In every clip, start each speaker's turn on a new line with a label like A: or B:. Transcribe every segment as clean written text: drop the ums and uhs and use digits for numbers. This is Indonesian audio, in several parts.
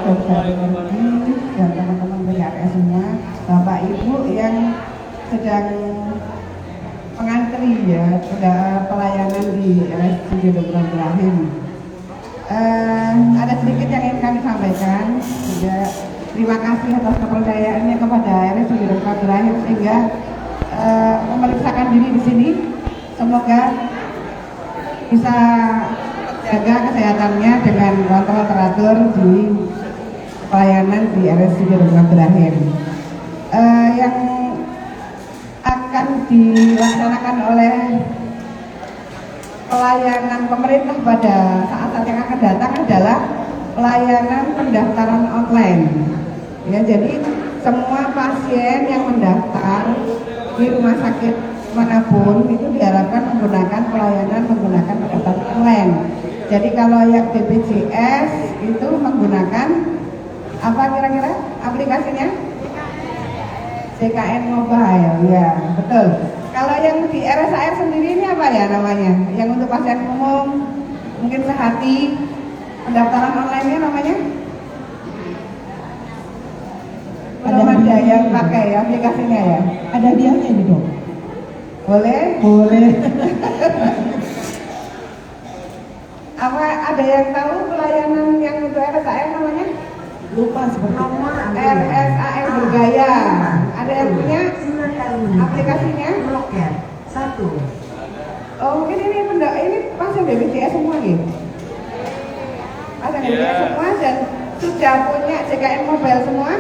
A: Dokter Ruki dan teman-teman PKRS semua, Bapak Ibu yang sedang mengantri ya pelayanan di RSUD Dr. Ibrahim. Ada sedikit yang ingin kami sampaikan. Juga terima kasih atas kepercayaannya kepada RSUD Dr. Ibrahim sehingga memeriksakan diri di sini. Semoga bisa jaga kesehatannya dengan kontrol teratur di pelayanan di RSUD Dr. Ibrahim. Yang akan dilaksanakan oleh pelayanan pemerintah pada saat-saat yang akan datang adalah pelayanan pendaftaran online. Ya, jadi semua pasien yang mendaftar di rumah sakit manapun itu diharapkan menggunakan pelayanan menggunakan pendaftaran online. Jadi kalau yang BPJS itu menggunakan apa kira-kira aplikasinya? JKN Mobile, ya betul. Kalau yang di RSAR sendiri ini apa ya namanya? Yang untuk pasien umum, mungkin sehati, pendaftaran online-nya namanya? Belum ada yang pakai ya, aplikasinya ya? Ada dianya ini dong? Boleh? Boleh. Apa ada yang tahu pelayanan yang untuk RSAR namanya? Lupa seperti RSAR Bergaya. Ada yang punya aplikasinya? Loket 1. Oh mungkin ini pasien BPJS semua gitu. Pasien BPJS semua dan sudah punya JKN Mobile semua.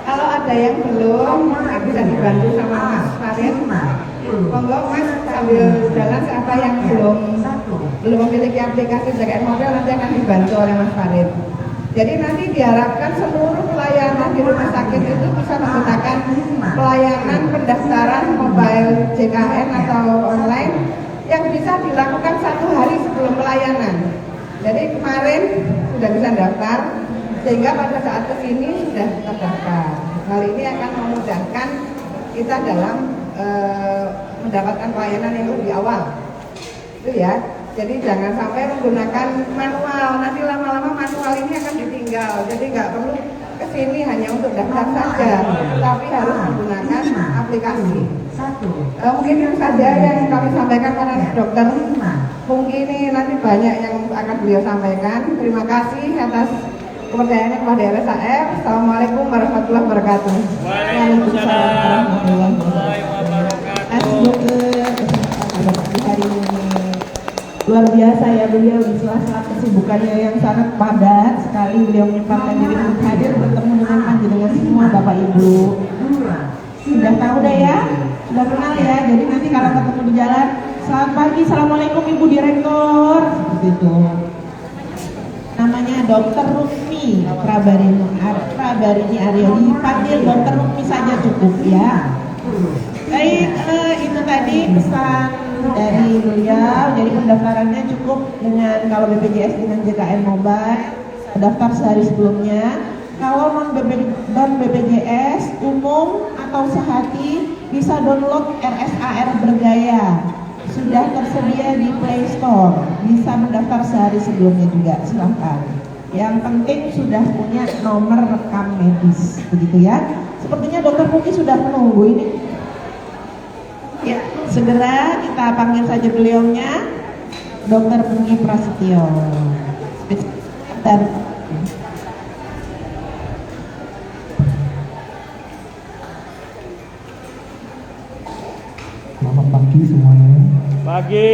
A: Kalau ada yang belum, bisa dibantu sama Mas Farid. Monggo Mas sambil jalan siapa yang belum memiliki aplikasi JKN Mobile nanti akan dibantu oleh Mas Farid. Jadi nanti diharapkan seluruh pelayanan di rumah sakit itu bisa menggunakan pelayanan pendaftaran mobile JKN atau online yang bisa dilakukan 1 hari sebelum pelayanan. Jadi kemarin sudah bisa daftar sehingga pada saat kesini sudah terdaftar. Hal ini akan memudahkan kita dalam mendapatkan pelayanan yang lebih awal. Itu ya. Jadi jangan sampai menggunakan manual, nanti lama-lama manual ini akan ditinggal. Jadi nggak perlu kesini hanya untuk daftar saja, tapi harus menggunakan aplikasi. Mungkin yang saja yang kami sampaikan karena dokter, mungkin ini nanti banyak yang akan beliau sampaikan. Terima kasih atas kepercayaannya kepada RSAR. Assalamualaikum warahmatullahi wabarakatuh.
B: Waalaikumsalam warahmatullahi wabarakatuh.
A: Hari ini luar biasa ya beliau di sela-sela kesibukannya yang sangat padat sekali beliau menyempatkan diri untuk hadir bertemu dengan panjenengan semua Bapak Ibu. Sudah tahu deh ya, sudah kenal ya. Jadi nanti kalau ketemu di jalan, selamat pagi, assalamualaikum Ibu Direktur, seperti itu. Namanya Dokter Rukmi Prabarini Aryo, dipanggil Dokter Rukmi saja cukup ya. Baik, itu tadi pesan dari beliau. Jadi pendaftarannya cukup dengan kalau BPJS dengan JKN Mobile, daftar sehari sebelumnya. Kalau non BPJS umum atau sehati bisa download RSAR Bergaya. Sudah tersedia di Play Store. Bisa mendaftar sehari sebelumnya juga, silahkan. Yang penting sudah punya nomor rekam medis, begitu ya. Sepertinya Dokter Puki sudah menunggu ini. Ya, segera kita panggil saja beliaunya, Dokter Puki Prasetyo.
C: Selamat pagi semuanya.
B: Pagi.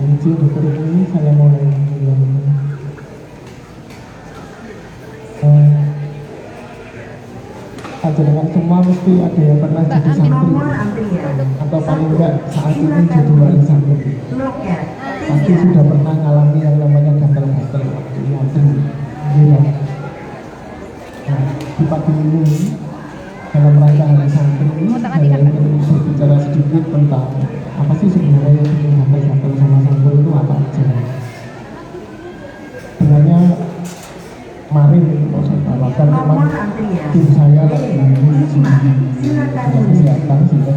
C: Ini Dokter ini saya mulai menjelaskan. Panjenengan semua mesti ada yang pernah jadi santri atau paling enggak saat ini jadi wali santri. Pasti sudah pernah mengalami yang namanya gatal-gatal waktu nyantri. Nah, di pagi ini dalam rangka hari santri saya ingin berbicara sedikit tentang apa sih sebenarnya yang bikin gatal-gatal sama santri itu apa aja. Sebenarnya kemarin mau saya bawakan memang tim saya lagi uji kesehatan sehingga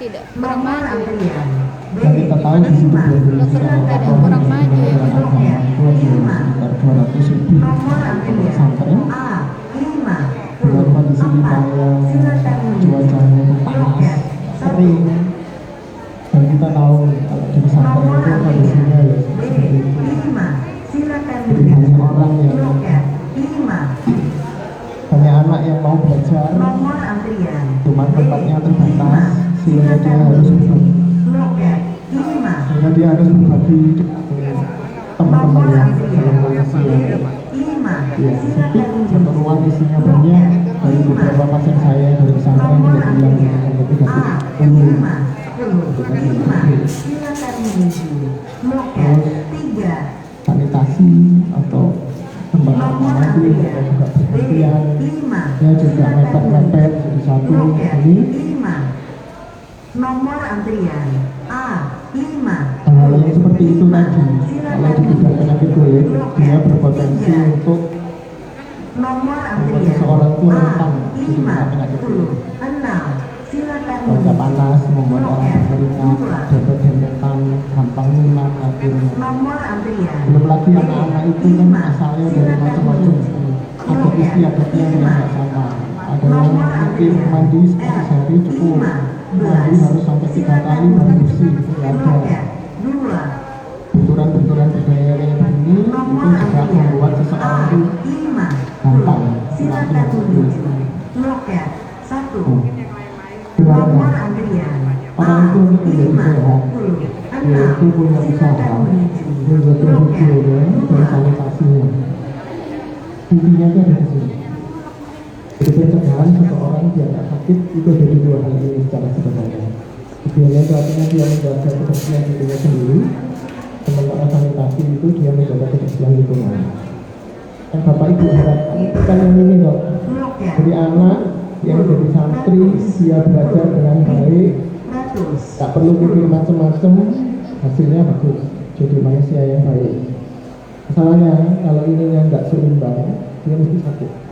D: tidak kurang
E: Nomor
D: maju.
E: antrian
C: Dan kita tahu di situ
D: Tidak kurang maju ya Pak.
C: agama itu ada sekitar 200 lebih
E: Nomor antrian
C: pesantren.
E: A5
C: Dengan kondisi kita yang cuacanya panas, kering, dan kita tahu kalau di pesantren itu kondisinya ya seperti itu.
E: silakan
C: Jadi banyak orang yang
E: loket 5
C: banyak anak yang mau belajar,
E: nomor antrian
C: cuma tempatnya terbatas, sehingga dia harus berbagi,
E: loket 5
C: sehingga dia harus berbagi dengan teman-temannya dalam kondisi yang
E: 5
C: ya sepi, satu ruang isinya banyak. Dari beberapa pasien saya dari pesantren tidak bilang lebih dari
E: 5 silakan menuju loket 3
C: sanitasi atau tempat mana itu juga bergantian, ya juga mepet-mepet jadi satu ini.
E: 5 nomor antrian A5
C: Hal-hal yang seperti itu tadi kalau di bidang penyakit kulit dia berpotensi untuk
E: nomor
C: membuat
E: antrian
C: seseorang itu rentan terkena penyakit kulit.
E: 6 silakan
C: Cuaca panas membuat orang berkeringat, dempet-dempetan, gampang nular akhirnya.
E: nomor antrian
C: Belum lagi anak-anak itu kan asalnya dari macam-macam, ada istiadatnya yang nggak sama. Ada yang mungkin mandi sekali sehari cukup, mandi harus sampai 3 kali baru bersih. Nggak ada.
E: loket 2
C: Benturan-benturan budaya kayak begini itu juga membuat seseorang itu
E: A5
C: gampang
E: silakan
C: mati.
E: menuju loket 1
C: Gimana?
E: nomor antrian
C: Orang itu untuk menjadi sehat, dia itu punya usaha, menjaga higienisnya dan sanitasinya. Intinya itu ada di sini. Jadi pencegahan seseorang biar tak sakit itu dari 2 hal ini secara sederhana. Higiene itu artinya dia menjaga kebersihan dirinya sendiri, sementara sanitasi itu dia menjaga kebersihan lingkungan. Yang Bapak Ibu harapkan bukan yang ini dok.
E: loket
C: Jadi anak yang jadi santri dia belajar dengan baik,
E: 100
C: tak perlu pikir macam-macam, hasilnya bagus. Jadi manusia yang baik. Masalahnya kalau ininya nggak seimbang, dia mesti sakit.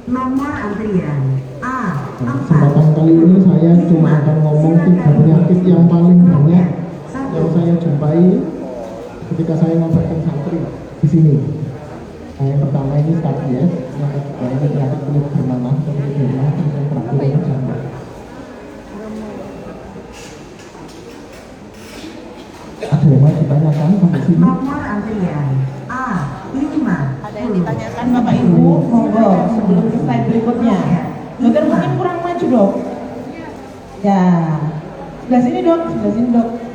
E: nomor antrian
C: Nah,
E: A4
C: kesempatan kali ini saya cuma akan ngomong 3 penyakit yang paling banyak yang saya jumpai ketika saya ngajarkan santri di sini. Nah, yang pertama ini skabies, yang kedua ini penyakit kulit bernanah, terus yang terakhir ini jamur. Ada yang mau ditanyakan sampai sini?
E: nomor antrian A5
D: Ada yang ditanyakan
A: Bapak Ibu, monggo sebelum ke slide berikutnya. Dokter mungkin kurang maju dok. Ya, sebelah sini dok,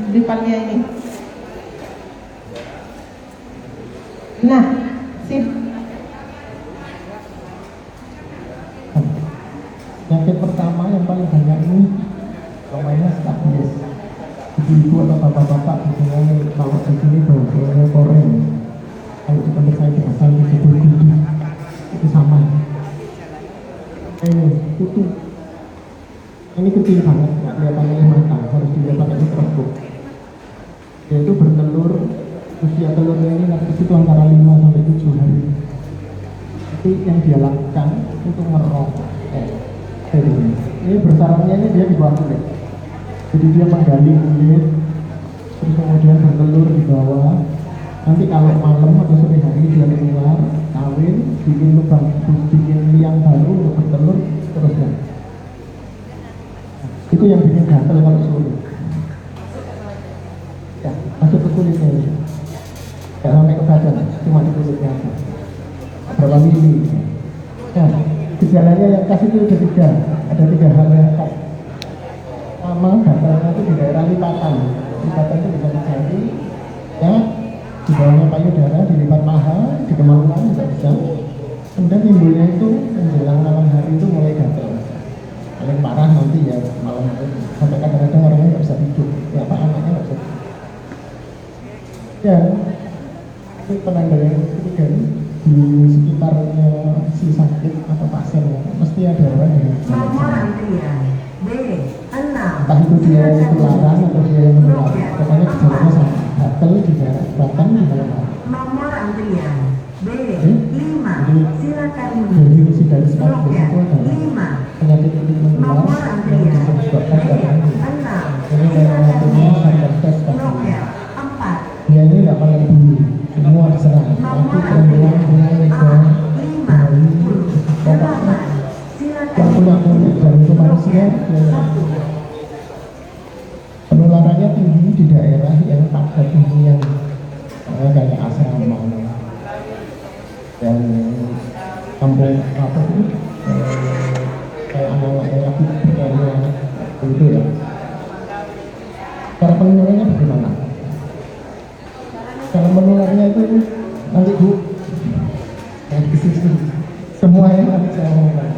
A: di depannya ini. Nah, sip.
C: Penyakit pertama yang paling banyak ini namanya skabies. Ibu atau bapak-bapak biasanya kalau di sini baunya koreng. Kalau di tempat saya biasa disebut kutu, itu sama. Ini kutu. Ini kecil banget, nggak kelihatan oleh mata, harus dilihat pakai mikroskop. Dia itu bertelur, usia telurnya ini nanti itu antara 5 sampai 7 hari. Itu yang dia lakukan untuk merok. Ini bersarangnya ini dia di bawah kulit. Jadi dia menggali kulit, terus kemudian bertelur di bawah. Nanti kalau malam atau sore hari dia keluar, kawin, bikin lubang, bikin liang baru untuk bertelur, terusnya. Itu yang bikin gatal kalau sore. Ya, masuk ke kulitnya ini. Gak sampai ke badan, cuma di kulitnya aja. Berapa mili? Nah, gejalanya yang khas itu ada 3 hal yang khas. Pertama, gatalnya itu di daerah lipatan. Lipatan itu bisa di jari, ya, di bawahnya payudara, di lipat paha, di kemaluan juga bisa. Kemudian timbulnya itu menjelang malam hari itu mulai gatal. Paling parah nanti ya malam hari. Sampai kadang-kadang orangnya nggak bisa tidur. Ya apa anaknya nggak bisa tidur. Dan ini penanda yang ketiga di sekitarnya si sakit atau pasien mesti ada orang yang
E: nomor antrian B6
C: entah itu dia yang ketularan atau dia yang menular. Pokoknya gejalanya sama. Gatal di daerah batang di dalam hati.
E: nomor antrian B5 silakan
C: Jadi
E: menuju
C: insidensi skabies
E: loket
C: itu adalah
E: 5
C: penyakit kulit menular
E: nomor
C: yang
E: antrian
C: disebabkan dari penularannya tinggi di daerah yang padat hunian kayak asrama dan kampung apa itu kayak anak-anak yang lagi berkarya itu ya. Cara penularannya bagaimana? Cara menularnya itu nanti Bu semua yang nanti saya ngomongkan.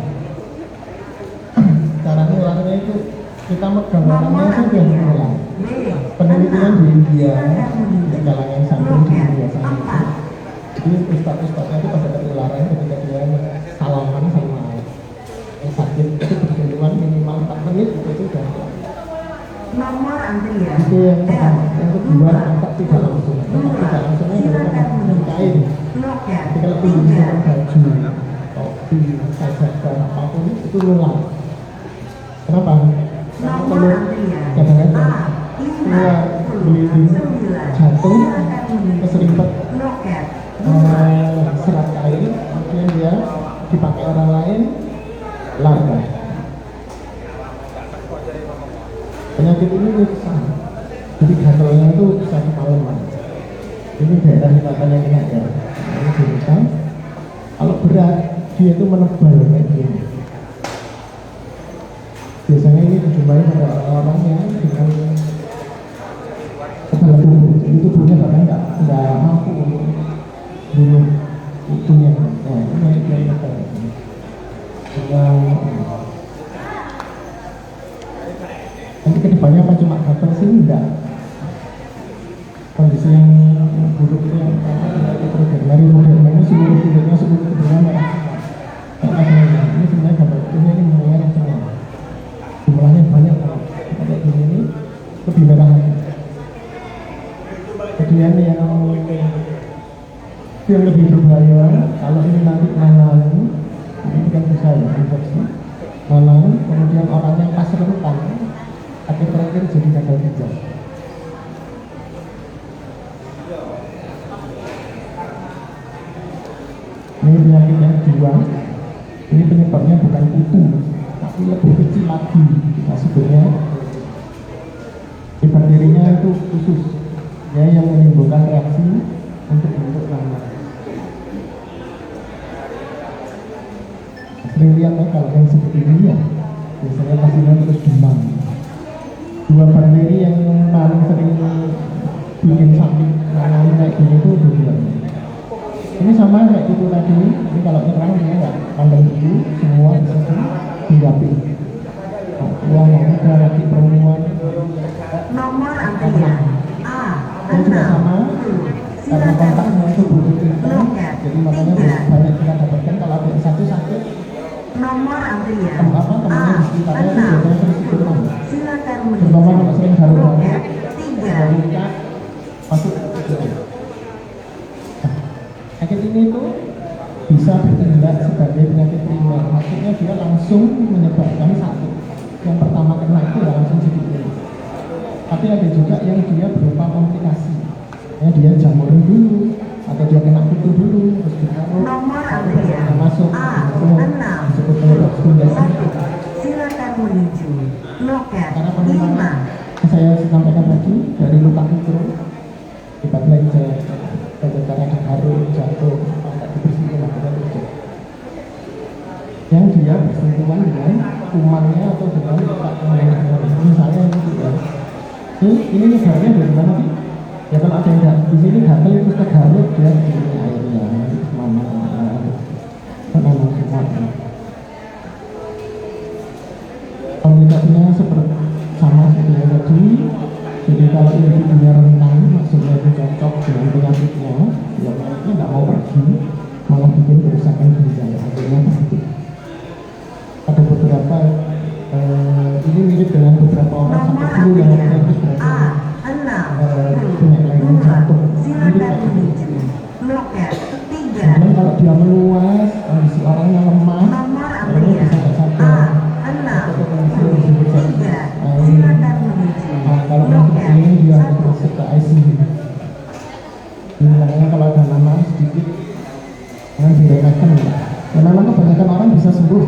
C: Cara menularnya itu kita megang orangnya itu sudah menular. Penelitian di India di kalangan santri di India sana itu, jadi ustadz-ustadznya itu pada ketularan ketika dia salaman sama yang sakit itu berjauhan minimal 4 menit itu sudah
E: Nomor antrian
C: itu yang pertama. Yang kedua kontak tidak langsung. Kontak tidak langsungnya adalah menikahin ketika lebih menggunakan baju topi sajadah apapun itu nular. Kenapa? Karena telur kadang-kadang keluar belimbing jatuh keserimpet serat kain, kemudian dia dipakai orang lain larva. Penyakit ini besar, jadi gatalnya itu satu malam. Ini daerah kita kena ya, ini berusaha. Kalau berat dia itu menebal kayak gini. Biasanya ini dijumpai pada orang yang dengan kepala tubuh, jadi tubuhnya bahkan nggak mampu untuk bunuh itunya. Nah, ini apa? Nanti kedepannya apa cuma gatal sih? Enggak. Kondisi yang buruk itu yang dari modern ini seluruh kulitnya seluruh tubuhnya merah. Ini sebenarnya gambar tubuhnya ini merah semua. Jumlahnya banyak kalau kayak gini ini lebih merah lagi. Kemudian yang lebih berbahaya kalau ini nanti nanang, ini kan bisa ya infeksi nanang, kemudian orang yang pas rentan akhir terakhir jadi gagal ginjal. Ini penyakit yang kedua, ini penyebabnya bukan kutu tapi lebih kecil lagi, kita sebutnya bakterinya itu khusus ya, yang menimbulkan reaksi untuk bentuk nanang. Sering lihat ya kalau yang seperti ini ya biasanya pasiennya terus demam. Dua bakteri yang paling sering bikin sakit nanang kayak gini itu dua. Ini sama kayak itu tadi, ini kalau nyerang dia nggak pandang dulu, semua dirapi. Uang muda lagi perempuan.
E: Nomor antrian A
C: Ini juga sama, karena kontaknya itu butuh treatment, jadi makanya banyak kita dapatkan kalau ada yang satu sakit.
E: Nomor antrian
C: Apa temannya di sekitarnya itu biasanya sering demam.
E: silakan
C: Terutama kalau sering garuk-garuk,
E: loket 3.
C: luka masuk ke tubuh. Penyakit ini tuh bisa bertindak sebagai penyakit primer, maksudnya dia langsung menyebabkan sakit. Yang pertama kena itu ya langsung jadi ini. Tapi ada juga yang dia berupa komplikasi, ya dia jamuran dulu, atau dia kena kutu dulu, terus ditaruh,
E: Nomor antrian
C: masuk,
E: A6
C: disebut penyebab sekunder.
E: silakan menuju loket
C: Karena penularan
E: 5.
C: saya sampaikan tadi dari luka mikro, akibat lecet, cara garuk, jatuh, tidak dibersihin akhirnya lecet. Yang dia bersentuhan dengan kumannya atau dengan luka yang misalnya itu ya. Ini negaranya dari mana sih? Ya kalau ada yang di sini gatel itu ke garuk dia di sini airnya mana semua. Komunikasinya seperti sama seperti yang tadi. Jadi kalau individunya rentan, maksudnya itu cocok dengan penyakitnya, ya penyakitnya nggak mau pergi, malah bikin kerusakan ginjal. Akhirnya begitu. Ada beberapa ini mirip dengan beberapa orang sakit flu yang terus berarti penyakit lainnya jantung.
E: Silakan menuju loket 3.
C: Kemudian kalau dia meluas, kondisi orangnya lemah,
E: Nomor
C: ini
E: antrian
C: bisa nggak sadar. Atau kondisi yang disebut
E: silakan menuju
C: kalau yang seperti ini dia harus masuk ke ICU. Ini makanya kalau ada nanam sedikit, jangan diremehkan. Ya memang kebanyakan orang bisa sembuh.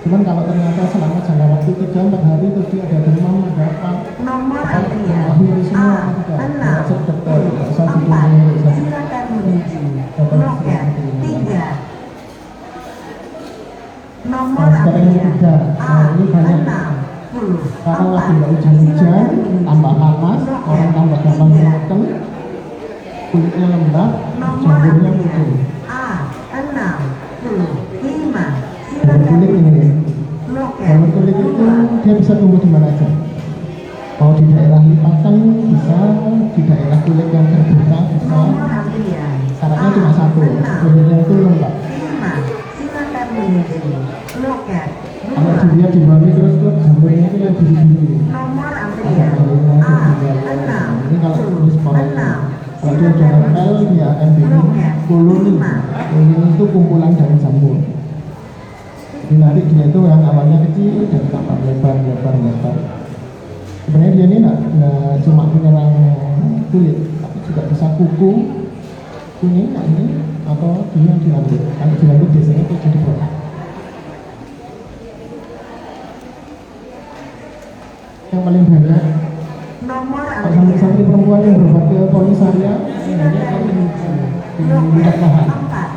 C: Cuman kalau ternyata selama jangka waktu 3-4 hari terus dia ada demam, ada apa,
E: Nomor antrian
C: akhirnya semua tidak masuk dokter, tidak usah ditunggu,
E: silakan menuju loket 3. Nomor
C: sekarang yang
E: antrian
C: 3, nah ini banyak sekarang lagi nggak hujan-hujan, tambah panas, orang tambah gampang ngeten, kulitnya lembab, jamurnya muncul. Dan kulit ini, kalau kulit itu dia bisa tumbuh di mana aja. Mau di daerah lipatan bisa, di daerah kulit yang terbuka bisa. Syaratnya cuma satu, kulitnya itu lembab.
E: Silakan menuju loket
C: Kalau dilihat di bawah terus tuh jamurnya itu yang biru-biru.
E: nomor antrian
C: Ini kalau tulis polanya, kalau dia udah nempel dia akan biru. Koloni itu kumpulan dari jamur. Jadi nanti dia itu yang awalnya kecil dan tambah lebar. Sebenarnya dia ini nggak cuma menyerang kulit, tapi juga bisa kuku, kuning, ini atau dia di rambut. Kalau di rambut biasanya itu jadi botak. Yang paling banyak
E: nomor
C: kalau santri-santri perempuan yang berobat ke polisaria di lihat lahan.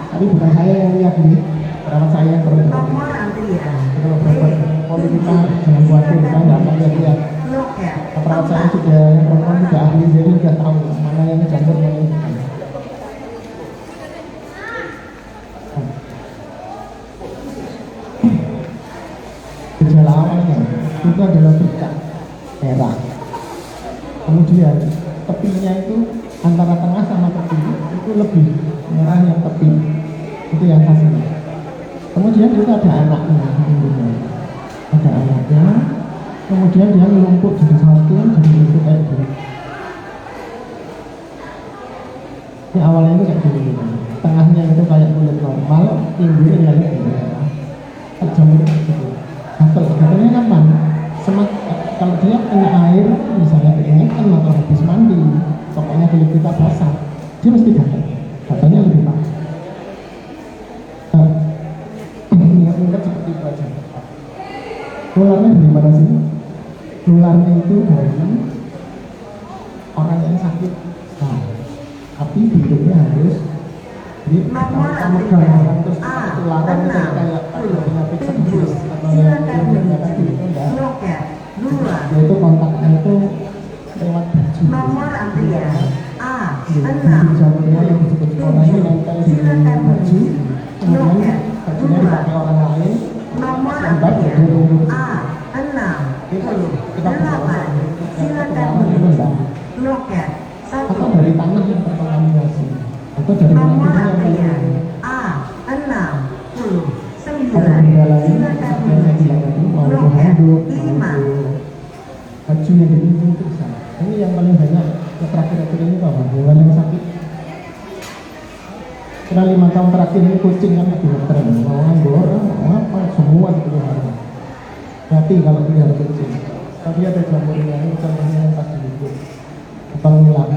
C: Tapi bukan saya yang lihat ini, perawat saya yang berobat.
E: nomor antrian
C: Kalau berobat poli kita jangan khawatir, kita nggak akan lihat.
E: loket
C: Perawat saya sudah yang perempuan sudah ahli, jadi sudah tahu mana yang jamur mana yang bukan. Gejala awalnya itu adalah bercak merah. Kemudian tepinya itu antara tengah sama tepi itu lebih merah yang tepi, itu yang khasnya. Kemudian itu ada anaknya, ada anaknya. Kemudian dia menumpuk jadi satu, jadi bentuk kayak gini. Ini awalnya itu kayak gini, tengahnya itu kayak kulit normal, pinggirnya kayak gini. Jamur gitu. Gatalnya kapan? Kalau dia kena air, misalnya keingetan atau habis mandi, pokoknya kulit kita basah, dia mesti gatal. Gatalnya lebih parah. Ingat-ingat seperti itu aja. Nularnya dari mana sih? Nularnya itu dari orang yang sakit. Nah, tapi hidupnya harus jadi kalau megang terus ketularan itu kayak penyakit sepsis atau yang penyakit itu enggak. Yaitu kontaknya itu lewat baju.
E: nomor antrian
C: Jadi jamurnya yang disebut orang ini nempel di baju, kemudian bajunya dipakai orang lain,
E: nomor
C: lembat jadi
E: antrian
C: rumput.
E: A60
C: Kita bisa
E: 8 silakan
C: itu
E: menuju
C: enggak.
E: loket
C: Atau
E: 1
C: dari tanah yang terkontaminasi, atau dari
E: nomor
C: penyakitnya yang
E: antrian
C: paling
E: A69
C: ada benda lain
E: silakan
C: yang
E: menuju
C: bilang tadi mau
E: loket
C: handuk,
E: 5
C: baju yang diinjing itu bisa. Ini yang paling banyak terakhir-akhir ini apa? Hewan yang sakit. Karena 5 tahun terakhir ini kucing kan lagi ngetren, mau nganggur, mau apa, semua dipelihara. Hati kalau pelihara kucing. Tapi ada jamurnya, ini contohnya yang pas diliput atau ngilang.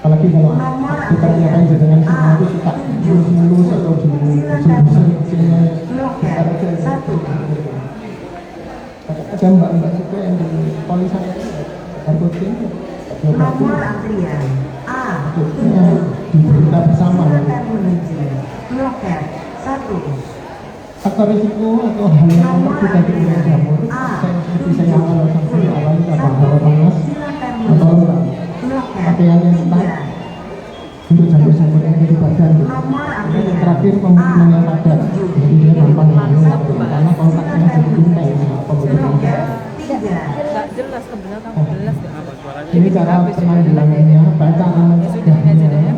C: Apalagi kalau kita nyatain dengan semua itu suka mulus-mulus atau di-sini
E: loket 1
C: ada mbak-mbak juga yang di polisan kucing
E: nomor antrian
C: kucingnya diberita bersama.
E: silakan menuju loket 1
C: Faktor risiko atau hal yang mempermudah dengan jamur seperti saya awal sampai awal itu apa? Hawa panas
E: silakan
C: atau
E: menuju
C: lembab,
E: loket
C: pakaian yang ketat
E: 3
C: untuk jamur-jamur yang ada di badan.
E: nomor
C: Dan yang
E: antrian
C: terakhir pemukiman yang padat, jadi dia gampang hamil karena kontaknya jadi intai sama pembuluh
E: loket
C: darah.
E: 3
D: Nggak jelas ke belakang, jelas deh.
C: Ini cara penanggulangannya, cara mencegahnya.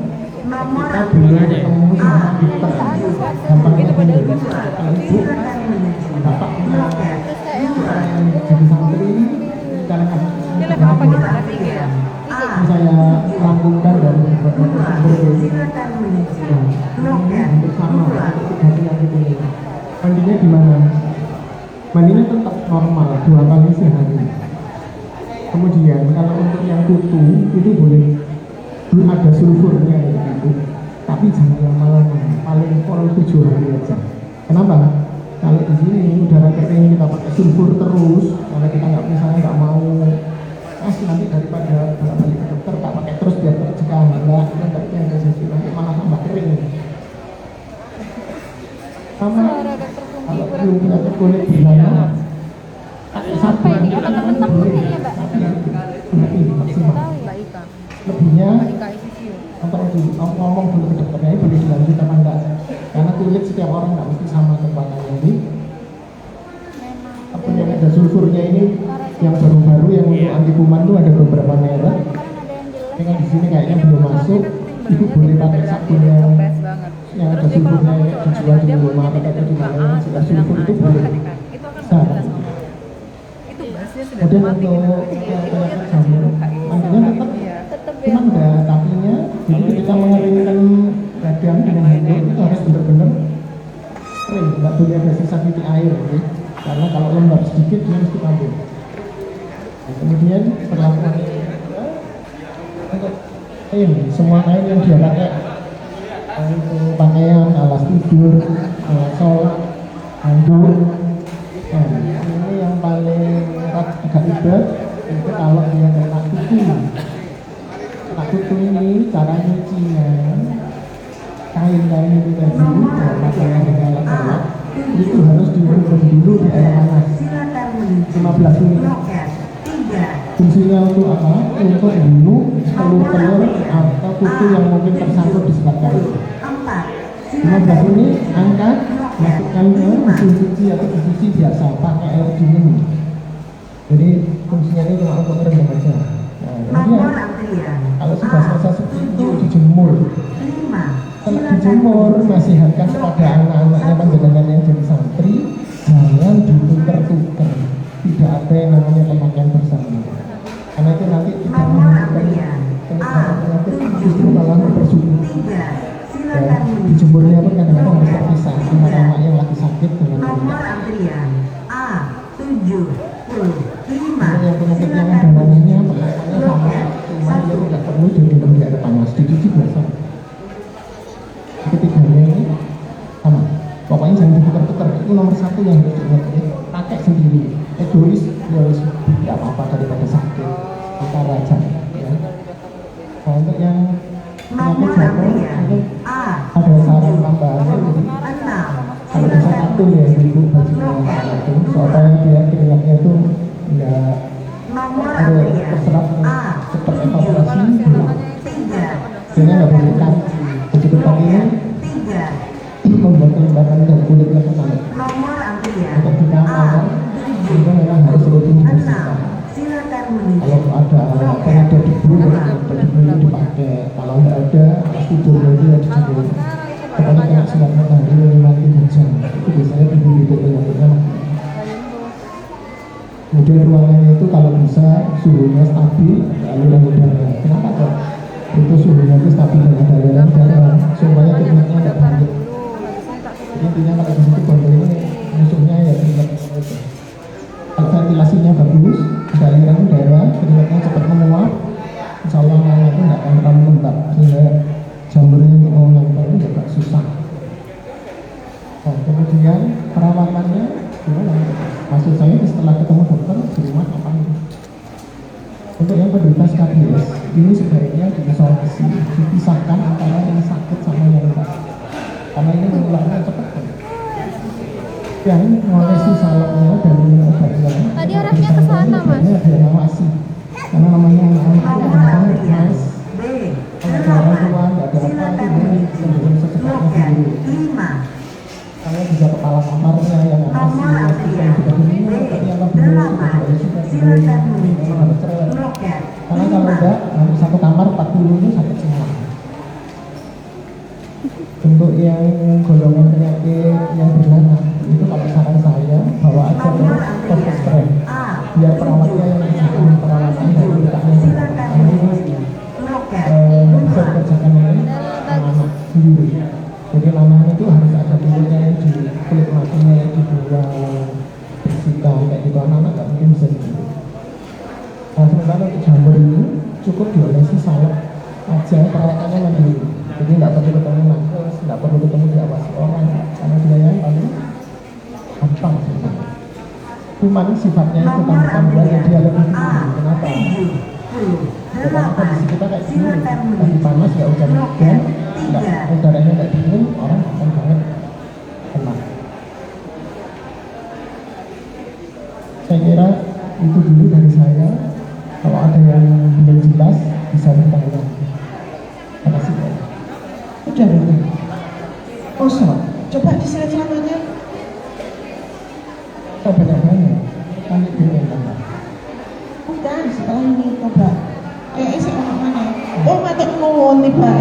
E: nomor
C: Kita belum ketemu sama dokter, gampangnya gini. Kalau ibu,
E: silakan menuju
C: bapak punya
E: loket
C: orang yang jadi santri, cara
D: Apa
E: nomor
D: kita
E: antrian
C: ini saya rangkumkan dari beberapa survei.
E: silakan menuju loket
C: Hampir sama untuk tiga penyakit ini. Mandinya gimana? Mandinya tetap normal 2 kali sehari. Kemudian kalau untuk yang kutu itu boleh belum ada sulfurnya gitu, tapi jangan lama-lama, paling pol 7 hari aja. Kenapa? Kalau di sini udara kering kita pakai sulfur terus, karena kita nggak mau nanti daripada balik ke dokter tak pakai terus biar tercegah, enggak yang terjadi nanti malah tambah kering. Sama kalau belum penyakit kulit bilang sabar
D: Apa teman-teman mungkin ya, Mbak?
C: lebih maksimal.
D: Mbak Ika.
C: Lebihnya
D: Ika ICU.
C: ngomong dulu ke dokternya ini boleh dilanjut apa enggak, karena kulit setiap orang nggak mesti sama kekuatannya. Jadi apa yang ada sulfurnya ini yang baru-baru yang untuk anti kuman itu ada beberapa merek. Ini kan di sini kayaknya belum masuk. Ibu boleh pakai sabun yang ada sulfurnya dijual di rumah atau di mana yang sudah sulfur itu boleh. Nah, kemudian untuk yang penyakit jamur, mandinya tetap cuma ada tapinya. Jadi ketika mengeringkan badan dengan handuk itu harus benar-benar kering, nggak boleh ada sisa titik air, ya. Karena kalau lembab sedikit dia mesti kambuh. Kemudian perlakuan untuk kain, semua kain yang dia pakai untuk pakaian, alas tidur, alas sholat, handuk. Nah, ini yang paling agak ribet itu kalau dia kena kuku. Kena kuku ini cara nyucinya kain-kain itu tadi, pakaian dengan alat-alat itu harus diurut dulu di air panas 15 menit. Fungsinya untuk apa? Untuk membunuh telur-telur atau kuku yang mungkin tersangkut di sekitar itu. 15 menit, angkat, masukkan ke mesin cuci atau cuci biasa, pakai air dingin. Jadi fungsinya ini cuma untuk rendam aja. Nah, kemudian kalau sudah selesai seperti itu dijemur. Setelah dijemur, nasihatkan kepada anak-anaknya panjenengan yang jadi santri, jangan ditukar-tukar. Tidak ada yang namanya pemakaian bersama. Karena itu nanti tidak menimbulkan penyakit, justru malah mempersulit. Ya, dijemurnya pun kadang-kadang harus terpisah antara anak yang lagi sakit dengan yang penyakit yang ada nanahnya pokoknya sama, cuma dia tidak perlu direndam di air panas, dicuci biasa. Ketiganya ini sama, pokoknya jangan ditukar-tukar. Itu nomor satu yang harus diingat, pakai sendiri. Egois ya harus tidak apa-apa daripada sakit kita raja, ya. Nah, untuk yang penyakit jamur itu ada saran tambahannya. Jadi kalau bisa atur ya ibu bajunya itu supaya dia keringatnya itu enggak terserap cepat evaporasi. Sehingga nggak boleh kan baju depan ini membuat kelembapan dan kulitnya tenang. Untuk di kamar itu memang harus rutin dibersihkan. Kalau ada debu ini dipakai, kalau nggak ada alas tidurnya itu ya dijemur. Pokoknya kena sinar matahari minimal 3 jam, itu biasanya bibit penyakitnya mati. Kemudian ruangannya itu kalau bisa suhunya stabil, aliran udara. Kenapa kok? Itu suhunya itu stabil dan ada aliran udara supaya keringatnya nggak banyak. Intinya kalau di situ botol ini musuhnya ya keringat itu. Kalau ventilasinya bagus, ada aliran udara, keringatnya cepat menguap, insya Allah nanah itu nggak akan terlalu lembab sehingga jamurnya untuk menempel itu agak susah. Nah, kemudian perawatannya gimana? Maksud saya setelah ketemu dokter di rumah apa ini? Untuk yang penderita SKBS ini sebaiknya diisolasi, dipisahkan antara yang sakit sama yang enggak, karena ini menularnya cepat kan? Yang ngolesi salepnya dan minum obatnya.
D: Tadi arahnya ke sana, Mas.
C: Ada yang ngawasi, karena namanya anak-anak mas. Kalau ada orang tua nggak ada apa itu cenderung secepatnya sendiri. Saya bisa kepala kamarnya yang ngawasi, yang sudah diminum, tapi yang belum sudah harus cerewet. Karena kalau enggak, nanti satu kamar 40 itu sakit semua. Untuk yang golongan penyakit yang bernanah itu kalau saran saya bawa aja ke puskesmas biar perawatnya yang melakukan perawatan dari letaknya bisa dikerjakan oleh anak sendiri. Jadi nanahnya itu harus ada kulitnya yang di kulit matinya yang dibuang, bersihkan kayak gitu, anak-anak nggak mungkin bisa sendiri. Nah, sementara untuk jamur ini cukup diolesi salep aja, perawatannya mandiri. Jadi nggak perlu ketemu nakes, nggak perlu ketemu diawasi orang, karena dia yang paling gampang. cuman sifatnya itu tambah ya dia lebih tinggi. Kenapa? Karena kondisi kita kayak gini, lagi panas nggak hujan, nggak udaranya nggak dingin, orang akan banget kena. Saya kira itu dulu dari saya. Kalau ada yang belum jelas bisa ditanya. Terima kasih.
A: Udah dong. Oh, so. Coba disilat-silatannya.
C: Kita banyak-banyak. Kami bingung kan.
A: Udah, setelah ini coba. Isi orang mana? Oh, matur nuwun nih Pak.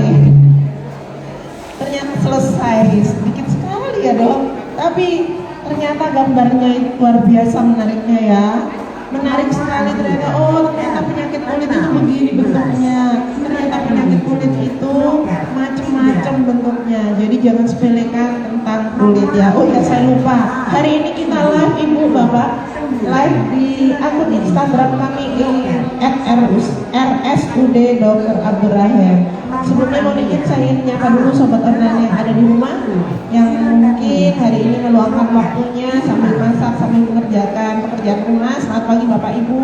A: Ternyata selesai. Sedikit sekali ya dong. Tapi ternyata gambarnya itu luar biasa menariknya ya. Menarik sekali ternyata. Oh, ternyata penyakit kulit itu begini bentuknya. Ternyata penyakit kulit itu macam-macam bentuknya. Jadi jangan sepelekan tentang kulit ya. Oh ya, saya lupa. Hari ini kita live Ibu Bapak, live di akun Instagram kami di @rsud Dr. Abdul Rahim. Sebelumnya mau dikit saya nyapa dulu sobat online yang ada di rumah yang mungkin hari ini meluangkan waktunya sambil masak, sambil mengerjakan pekerjaan rumah. Selamat pagi Bapak Ibu,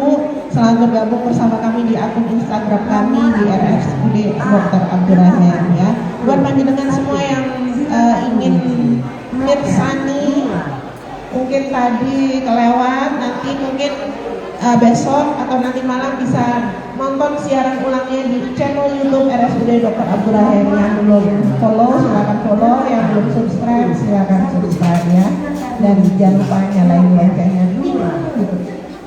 A: selamat bergabung bersama kami di akun Instagram kami di rsud Dr. Abdul Rahim ya. Buat panjenengan semua yang ingin mirsani, mungkin tadi kelewat, nanti mungkin besok atau nanti malam bisa nonton siaran ulangnya di channel YouTube RSUD Dr. Abdul Rahim. Yang belum follow silakan follow, yang belum subscribe silakan subscribe ya, dan jangan lupa nyalain loncengnya gitu.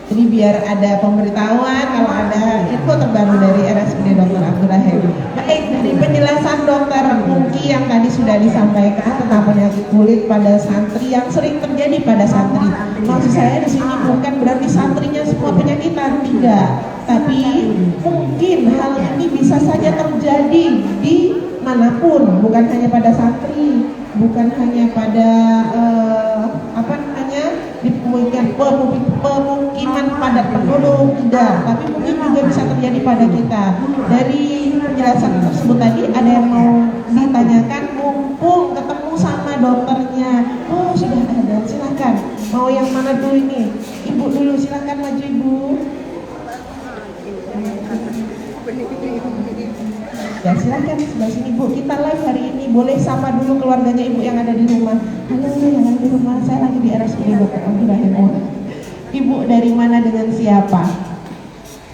A: Jadi biar ada pemberitahuan kalau ada info terbaru dari RSUD Dr. Abdul Rahim. Baik, dari penjelasan Dokter Pungki yang tadi sudah disampaikan tentang penyakit kulit pada santri yang sering terjadi pada santri. Maksud saya di sini bukan berarti santrinya semua penyakitan, tidak. Tapi mungkin hal ini bisa saja terjadi di manapun, bukan hanya pada santri, bukan hanya pada di pemukiman padat penduduk, tidak, tapi mungkin juga bisa terjadi pada kita. Dari penjelasan tersebut tadi ada yang mau ditanyakan, mumpung ketemu sama dokternya. Oh sudah ada, silakan. Mau yang mana dulu ini? Ibu dulu, silakan maju Ibu. Ya silakan sebelah sini Bu, kita live hari ini. Boleh sapa dulu keluarganya Ibu yang ada di rumah. Halo yang ada di rumah, saya lagi di RSUD Dr. Abdul Rahim. Ibu dari mana dengan siapa?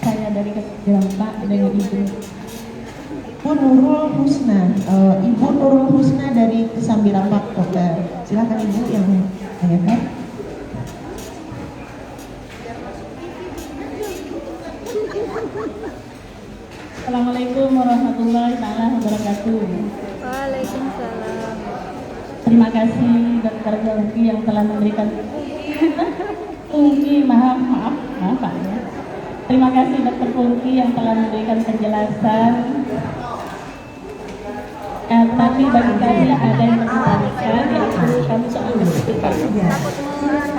F: Saya dari Jakarta dengan Ibu.
A: Bu Nurul Husna. Ibu Nurul Husna dari Kesambirampak Dokter. Silakan Ibu yang tanyakan.
F: Assalamualaikum warahmatullahi wabarakatuh.
D: Waalaikumsalam.
F: Terima kasih Dokter Pungki yang telah memberikan maaf Pak ya. Terima kasih Dokter Pungki yang telah memberikan penjelasan. Tapi bagi kami ada yang bertanya, yaitu kami soal kesulitan.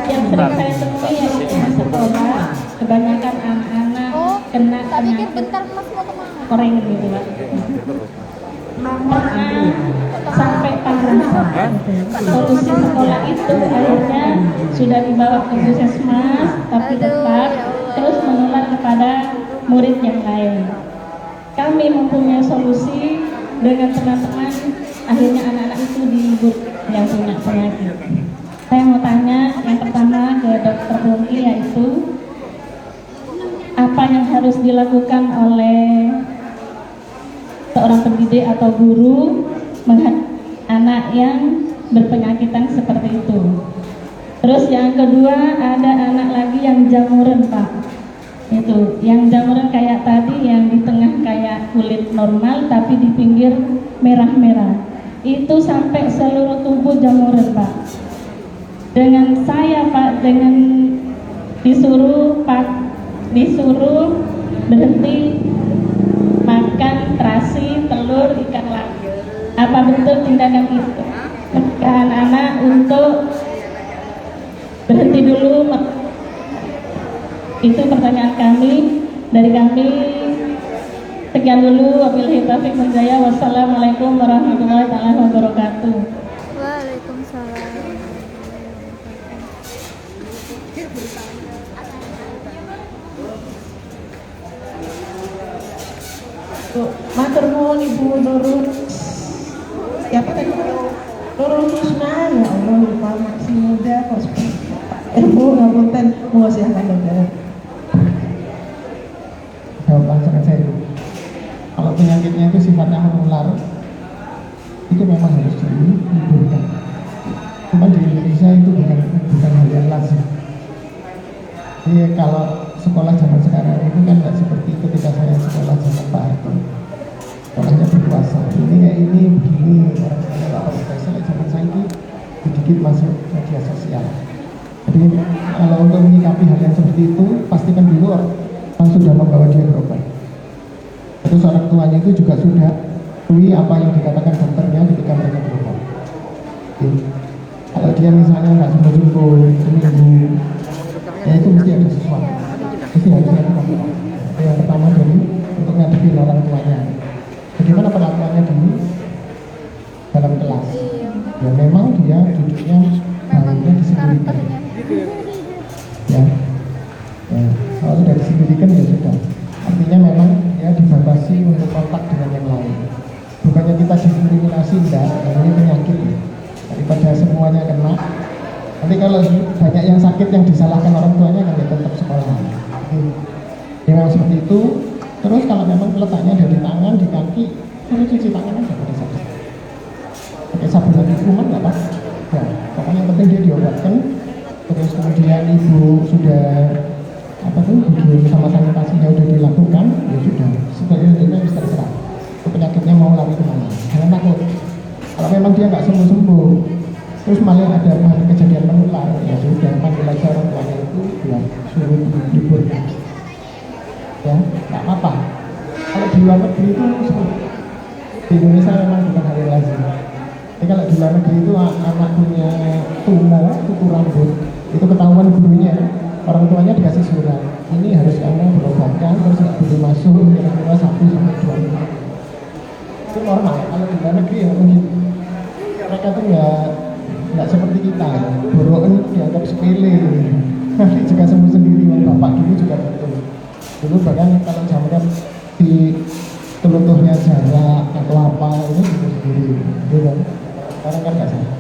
F: Yang sering saya temui yaitu di sekolah, kebanyakan anak-anak kena
D: Tak pikir
F: penyakit
D: bentar Mas mau kemana?
F: koreng gitu Pak. Sampai parah. Solusi sekolah itu akhirnya sudah dibawa ke puskesmas, tapi tetap terus menular kepada murid yang lain. Kami mempunyai solusi dengan teman-teman, akhirnya anak-anak itu dihibur yang punya penyakit. Saya mau tanya yang pertama ke Dokter Pungki, yaitu apa yang harus dilakukan oleh seorang pendidik atau guru menghadapi anak yang berpenyakitan seperti itu. Terus yang kedua, ada anak lagi yang jamuran Pak. Itu yang jamuran kayak tadi, yang di tengah kayak kulit normal tapi di pinggir merah-merah. Itu sampai seluruh tubuh jamuran Pak. Dengan saya Pak, dengan disuruh berhenti makan terasi, telur, ikan lagi. Apa betul tindakan itu? Anak-anak untuk berhenti dulu. Itu pertanyaan kami. Dari kami sekian dulu. Wabillahi taufiq wal hidayah. Wassalamualaikum warahmatullahi wabarakatuh.
D: Waalaikumsalam.
A: Matur nuwun Ibu Nurul. Siapa tadi? Nurul Husna, ya Allah lupa masih muda kok seperti Ibu ngapunten, mau silahkan dokter.
C: Jawab langsung aja Ibu. Kalau penyakitnya itu sifatnya menular, itu memang harus diliburkan. Cuma di Indonesia itu bukan hal yang lazim. Jadi kalau sekolah zaman sekarang itu kan nggak seperti ketika saya sekolah zaman Pak Harto. Sekolahnya berkuasa. Ini kayak ini begini orang sekarang nggak pakai saya zaman saya itu sedikit masuk media sosial. Jadi kalau untuk menyikapi hal yang seperti itu, pastikan dulu orang sudah membawa dia berobat. Terus orang tuanya itu juga sudah tahu apa yang dikatakan dokternya ketika mereka berobat. Jadi, kalau dia misalnya nggak sembuh-sembuh seminggu, ya itu mesti ada sesuatu. Mesti harus dilakukan. Yang pertama dulu untuk ngadepin orang tuanya. Bagaimana perlakuannya dulu dalam kelas? Ya memang dia duduknya bahunya disembunyikan. Ya, kalau sudah disembunyikan ya sudah. Artinya memang ya dibatasi untuk kontak dengan yang lain. Bukannya kita diskriminasi, enggak, ini penyakit ya. Daripada semuanya kena. Nanti kalau banyak yang sakit yang disalahkan orang tuanya kan ya tetap sekolah. Ya memang seperti itu. Terus kalau memang letaknya dari tangan, di kaki, suruh cuci tangan aja pada saat itu. Pakai sabun lagi kuman nggak apa? Ya, pokoknya yang penting dia diobatkan. Terus kemudian ibu sudah apa tuh higien sama sanitasinya udah dilakukan, ya sudah. Sebenarnya bisa terserah. Penyakitnya mau lari kemana? Jangan takut. Kalau memang dia nggak sembuh-sembuh, terus malah ada kejadian menular, ya sudah panggil aja orang tuanya itu, ya suruh libur. Ya, nggak apa-apa. Kalau di luar negeri itu di Indonesia memang bukan hal yang lazim. Jadi kalau di luar negeri itu anak punya tumor, kuku rambut, itu ketahuan gurunya, orang tuanya dikasih surat. Ini harus kamu berobatkan, terus nggak boleh masuk kira-kira 1-2 minggu. Itu normal. Kalau di luar negeri ya begitu. Mereka tuh nggak seperti kita. Borokan itu dianggap sepele. Nanti juga sembuh sendiri. Bapak dulu juga betul. Dulu bahkan kalau jamnya di telutuhnya jarak atau apa itu sembuh sendiri. Gitu kan? Sekarang kan nggak salah.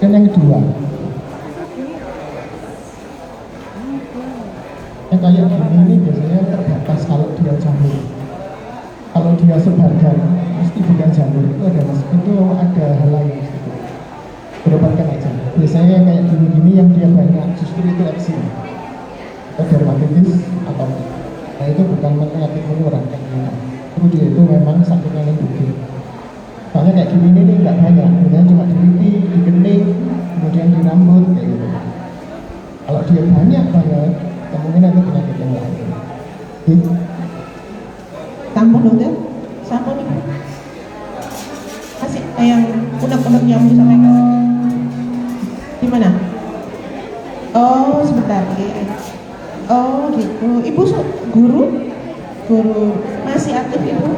C: Dan yang kedua, yang kayak gini ini biasanya terbatas kalau dia jamur. Kalau dia sebadan, mesti bukan jamur itu ada hal lain. Berobatkan aja. Biasanya yang kayak gini-gini yang dia banyak justru itu eksim atau dermatitis atau nah itu bukan penyakit menular kan itu dia itu memang sakitnya lembut. Soalnya kayak gini nih nggak banyak, kemudian cuma di pipi, di kening, kemudian di rambut kayak gitu. Kalau dia banyak banget, kemungkinan itu penyakit yang lain. Gitu.
A: Sampun dokter, sampun ibu. Masih yang unek-unek yang bisa megang. Di mana? Oh sebentar. Oh gitu. Ibu guru masih aktif ibu?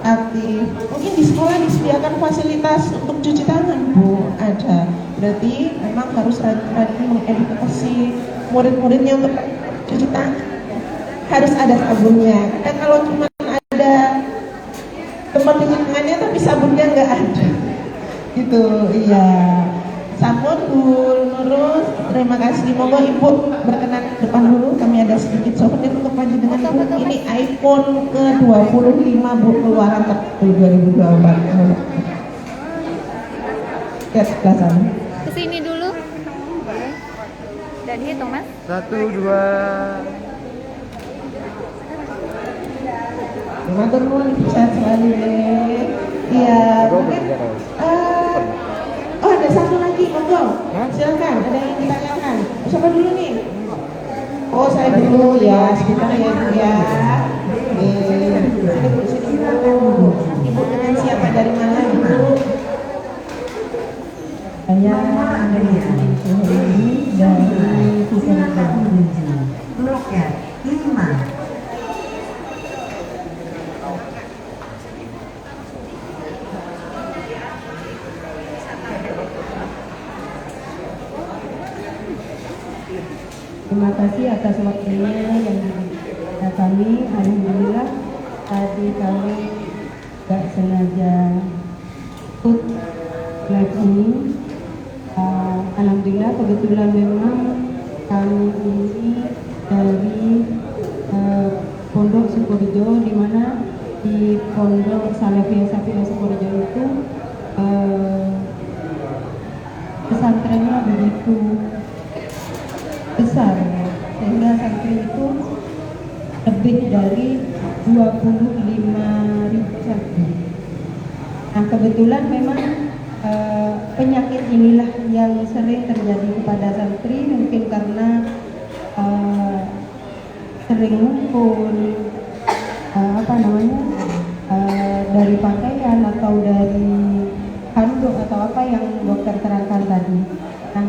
A: Aktif. Mungkin di sekolah disediakan fasilitas untuk cuci tangan bu, ada. Berarti memang harus rajin mengedukasi murid-muridnya untuk cuci tangan. Harus ada sabunnya. Kan kalau cuma ada tempat cuci tangannya tapi sabunnya nggak ada. Gitu, iya. Sampun Bu Nurul, terima kasih. Monggo Ibu berkenan depan dulu. Kami ada sedikit souvenir untuk panjenengan Ibu. Ini iPhone ke-25 Bu, keluaran terbaru 2024. Ya, sebelah sana.
D: Kesini dulu. Dan hitung mas.
B: 1, 2.
A: Matur nuwun Ibu, sehat selalu. Iya, mungkin oh ada satu lagi, monggo. Silakan, ada yang ditanyakan. Siapa dulu nih? Oh saya dulu ya, sebentar ya Bu ya. Sini Bu, sini Bu. Ibu dengan siapa dari mana Ibu?
E: Saya Andrea dari Loket 5.
G: Terima kasih atas waktunya yang kami. Alhamdulillah tadi kami gak sengaja ikut live ini. Alhamdulillah kebetulan memang kami ini dari Pondok Sukorejo, di mana di Pondok Salafiyah Safiyah Sukorejo itu pesantrennya begitu besar, sehingga santri itu lebih dari 25.000 santri. Nah kebetulan memang penyakit inilah yang sering terjadi kepada santri, mungkin karena sering ngumpul dari pakaian atau dari handuk atau apa yang dokter terangkan tadi. Nah,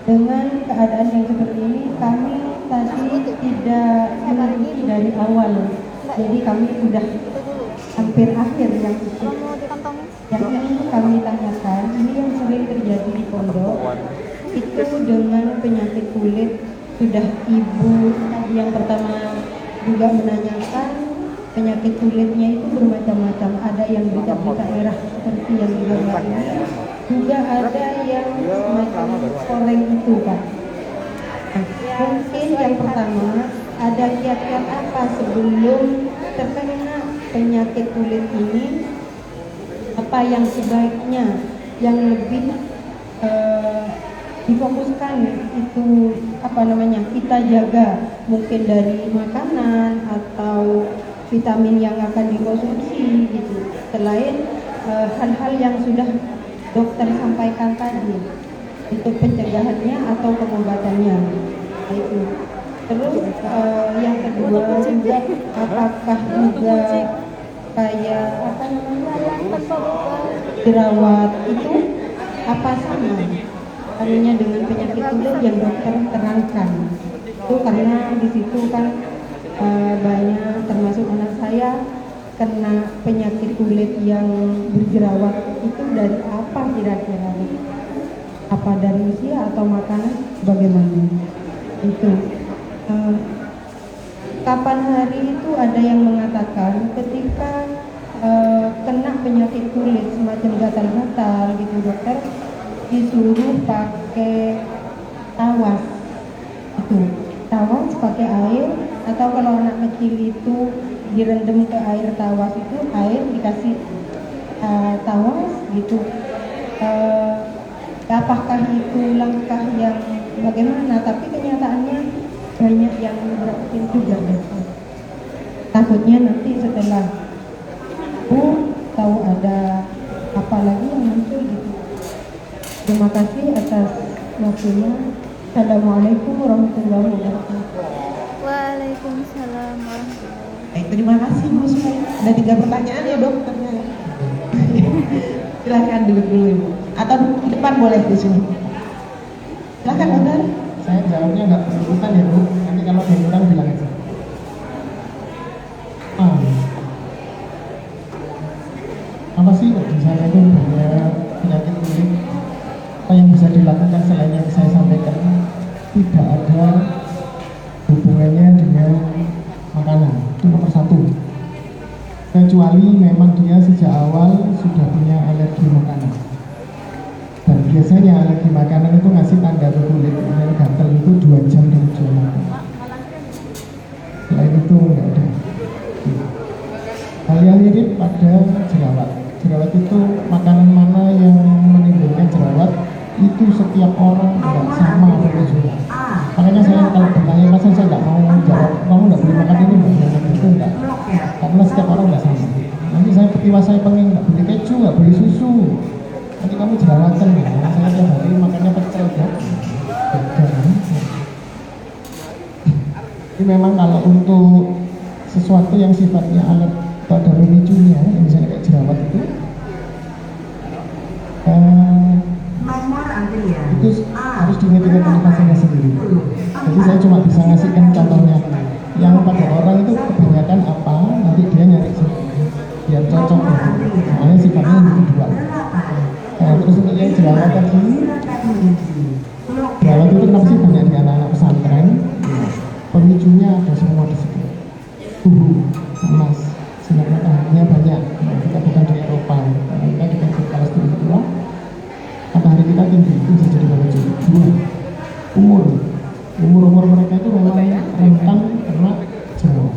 G: dengan keadaan yang seperti ini kami tadi tidak mengerti dari awal, jadi kami sudah hampir akhir yang itu. Yang ingin kami tanyakan, ini yang sering terjadi di pondok itu dengan penyakit kulit. Sudah ibu tadi yang pertama juga menanyakan, penyakit kulitnya itu bermacam-macam. Ada yang bercak-bercak merah seperti yang di gambar ini, juga ada yang semacam koreng itu kan. Mungkin yang pertama, ada kiat-kiat apa sebelum terkena penyakit kulit ini, apa yang sebaiknya yang lebih difokuskan itu kita jaga, mungkin dari makanan atau vitamin yang akan dikonsumsi gitu, selain hal-hal yang sudah dokter sampaikan tadi untuk pencegahannya atau pengobatannya itu. Terus yang kedua juga, apakah juga kayak jerawat itu apa sama artinya dengan penyakit kulit yang dokter terangkan? Itu karena di situ kan banyak, termasuk anak saya, kena penyakit kulit yang berjerawat. Itu dari apa kira-kira? Apa dari usia atau makanan? Bagaimana? Itu kapan hari itu ada yang mengatakan ketika kena penyakit kulit semacam gatal-gatal gitu, dokter disuruh pakai tawas, itu tawas pakai air, atau kalau anak kecil itu direndam ke air tawas, itu air dikasih tawas gitu. Apakah itu langkah yang bagaimana? Tapi kenyataannya banyak yang beraktif juga. Takutnya nanti setelah tahu ada apa lagi yang muncul gitu. Terima kasih atas waktunya. Assalamualaikum warahmatullahi wabarakatuh.
D: Waalaikumsalam warahmatullahi.
E: Terima kasih Bu Sumai. Ada 3 pertanyaan ya dokternya. Silakan duduk dulu Ibu. Atau di depan boleh di sini. Silakan dokter.
C: Saya jawabnya nggak berurutan ya Bu. Nanti kalau ada yang kurang bilang aja. Apa sih kok misalnya itu banyak penyakit kulit? Apa yang bisa dilakukan selain yang saya sampaikan? Tidak ada hubungannya dengan makanan, itu nomor 1. Kecuali memang dia sejak awal sudah punya alergi makanan. Dan biasanya alergi makanan itu ngasih tanda ke kulit, dan gatal itu 2 jam dari jual makan. Selain itu enggak ada. Hal yang mirip pada jerawat. Jerawat itu makanan mana yang menimbulkan jerawat, itu setiap orang tidak sama berkesulitan. Makanya saya kalau bertanya masa saya nggak mau jawab, kamu nggak boleh makan ini, itu enggak. Karena setiap orang nggak sama. Nanti saya petiwa saya pengen nggak boleh keju, nggak boleh susu. Nanti kamu jerawatan ya. Saya tiap hari makannya pecel ya. Ini memang kalau untuk sesuatu yang sifatnya alergi atau ada pemicunya, yang misalnya kayak jerawat itu harus diingat-ingat oleh pasiennya sendiri. Jadi saya cuma bisa ngasihkan contohnya. Yang pada orang itu kebanyakan apa, nanti dia nyari biar cocok gitu. Soalnya sifatnya individual. Terus untuk yang jerawat tadi, jerawat itu kenapa sih banyak di anak-anak pesantren? suhu panas, sinar mataharinya banyak. Nah, kita bukan di Eropa, karena kita dikasih Palestina, matahari kita tinggi jadi berapa jam? 2. Umur mereka itu memang rentan kena jerawat.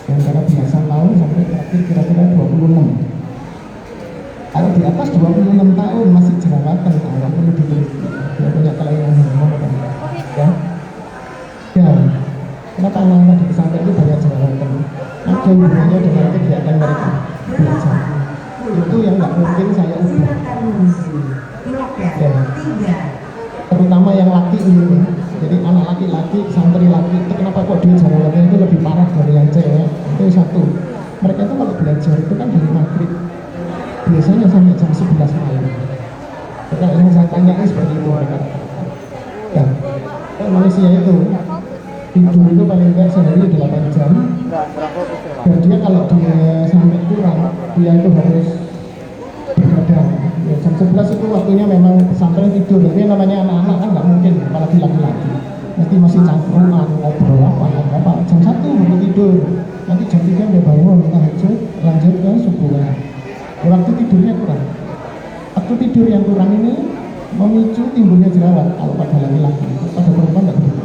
C: Dan karena belasan tahun sampai terakhir kira-kira 26. Kalau di atas 26 tahun masih jerawatan, nggak perlu diteliti. Dia punya kelainan hormon kan? Ya. Kenapa anak-anak di pesantren itu banyak jerawatan? Ada hubungannya dengan kegiatan mereka belajar. Itu yang nggak mungkin saya ubah. Ya. Terutama yang laki ini. Jadi anak laki-laki, santri laki itu kenapa kok dia jerawatnya itu lebih parah dari yang cewek? Itu satu. Mereka itu kalau belajar itu kan dari maghrib biasanya sampai jam 11 malam. Kita yang saya tanyain seperti itu mereka. Ya, manusia itu tidur itu paling enggak sehari 8 jam. Dan dia kalau dia sampai kurang, dia itu harus begadang. Ya, jam 11 itu waktunya memang pesantren tidur. Tapi namanya anak-anak kan nggak mungkin, apalagi laki-laki. Nanti masih cangkruman, ngobrol apa. Jam 1 baru tidur. Nanti jam 3 dia bangun, tahajud, lanjut ke subuh. Waktu tidurnya kurang. Waktu tidur yang kurang ini memicu timbulnya jerawat kalau pada laki-laki. Pada perempuan nggak begitu.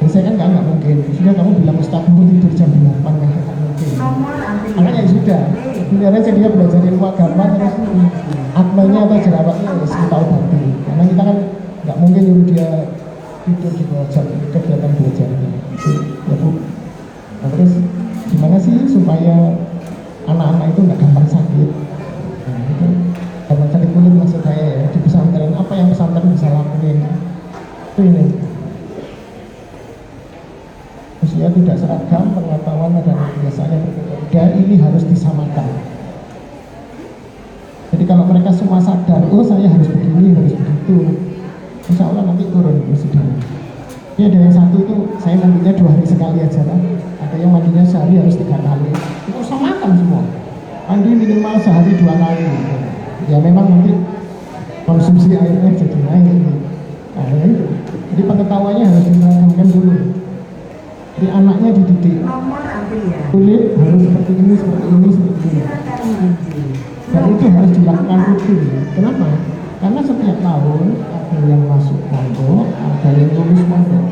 C: Dan saya kan nggak mungkin. Sudah kamu bilang Ustaz mau tidur jam 8 nggak mungkin. Makanya sudah. Sebenarnya dia belajar ilmu agama terus akmanya atau jerawatnya kita obati. Karena kita kan nggak mungkin nyuruh dia tidur di bawah jam kegiatan belajar. Ya Bu. Nah, terus gimana sih supaya anak-anak itu nggak gampang sakit? Nah, itu gampang sakit kulit maksud saya ya. Di pesantren apa yang pesantren bisa lakuin? Itu ini. Usia tidak seragam, pengetahuan dan biasanya berbeda. Ini harus disamakan. Jadi kalau mereka semua sadar, oh saya harus begini, harus begitu, insya Allah nanti turun sudah. Ini ada yang satu itu saya mandinya 2 hari sekali aja kan. Ada yang mandinya sehari harus 3 kali. Itu samakan semua. Mandi minimal sehari 2 kali. Ya memang nanti konsumsi airnya jadi naik. Nah, itu. Jadi pengetahuannya harus diragamkan dulu. Jadi anaknya dididik. Kulit harus seperti ini. Dan itu harus dilakukan rutin. Kenapa? Karena setiap tahun ada yang masuk pondok, ada yang lulus pondok.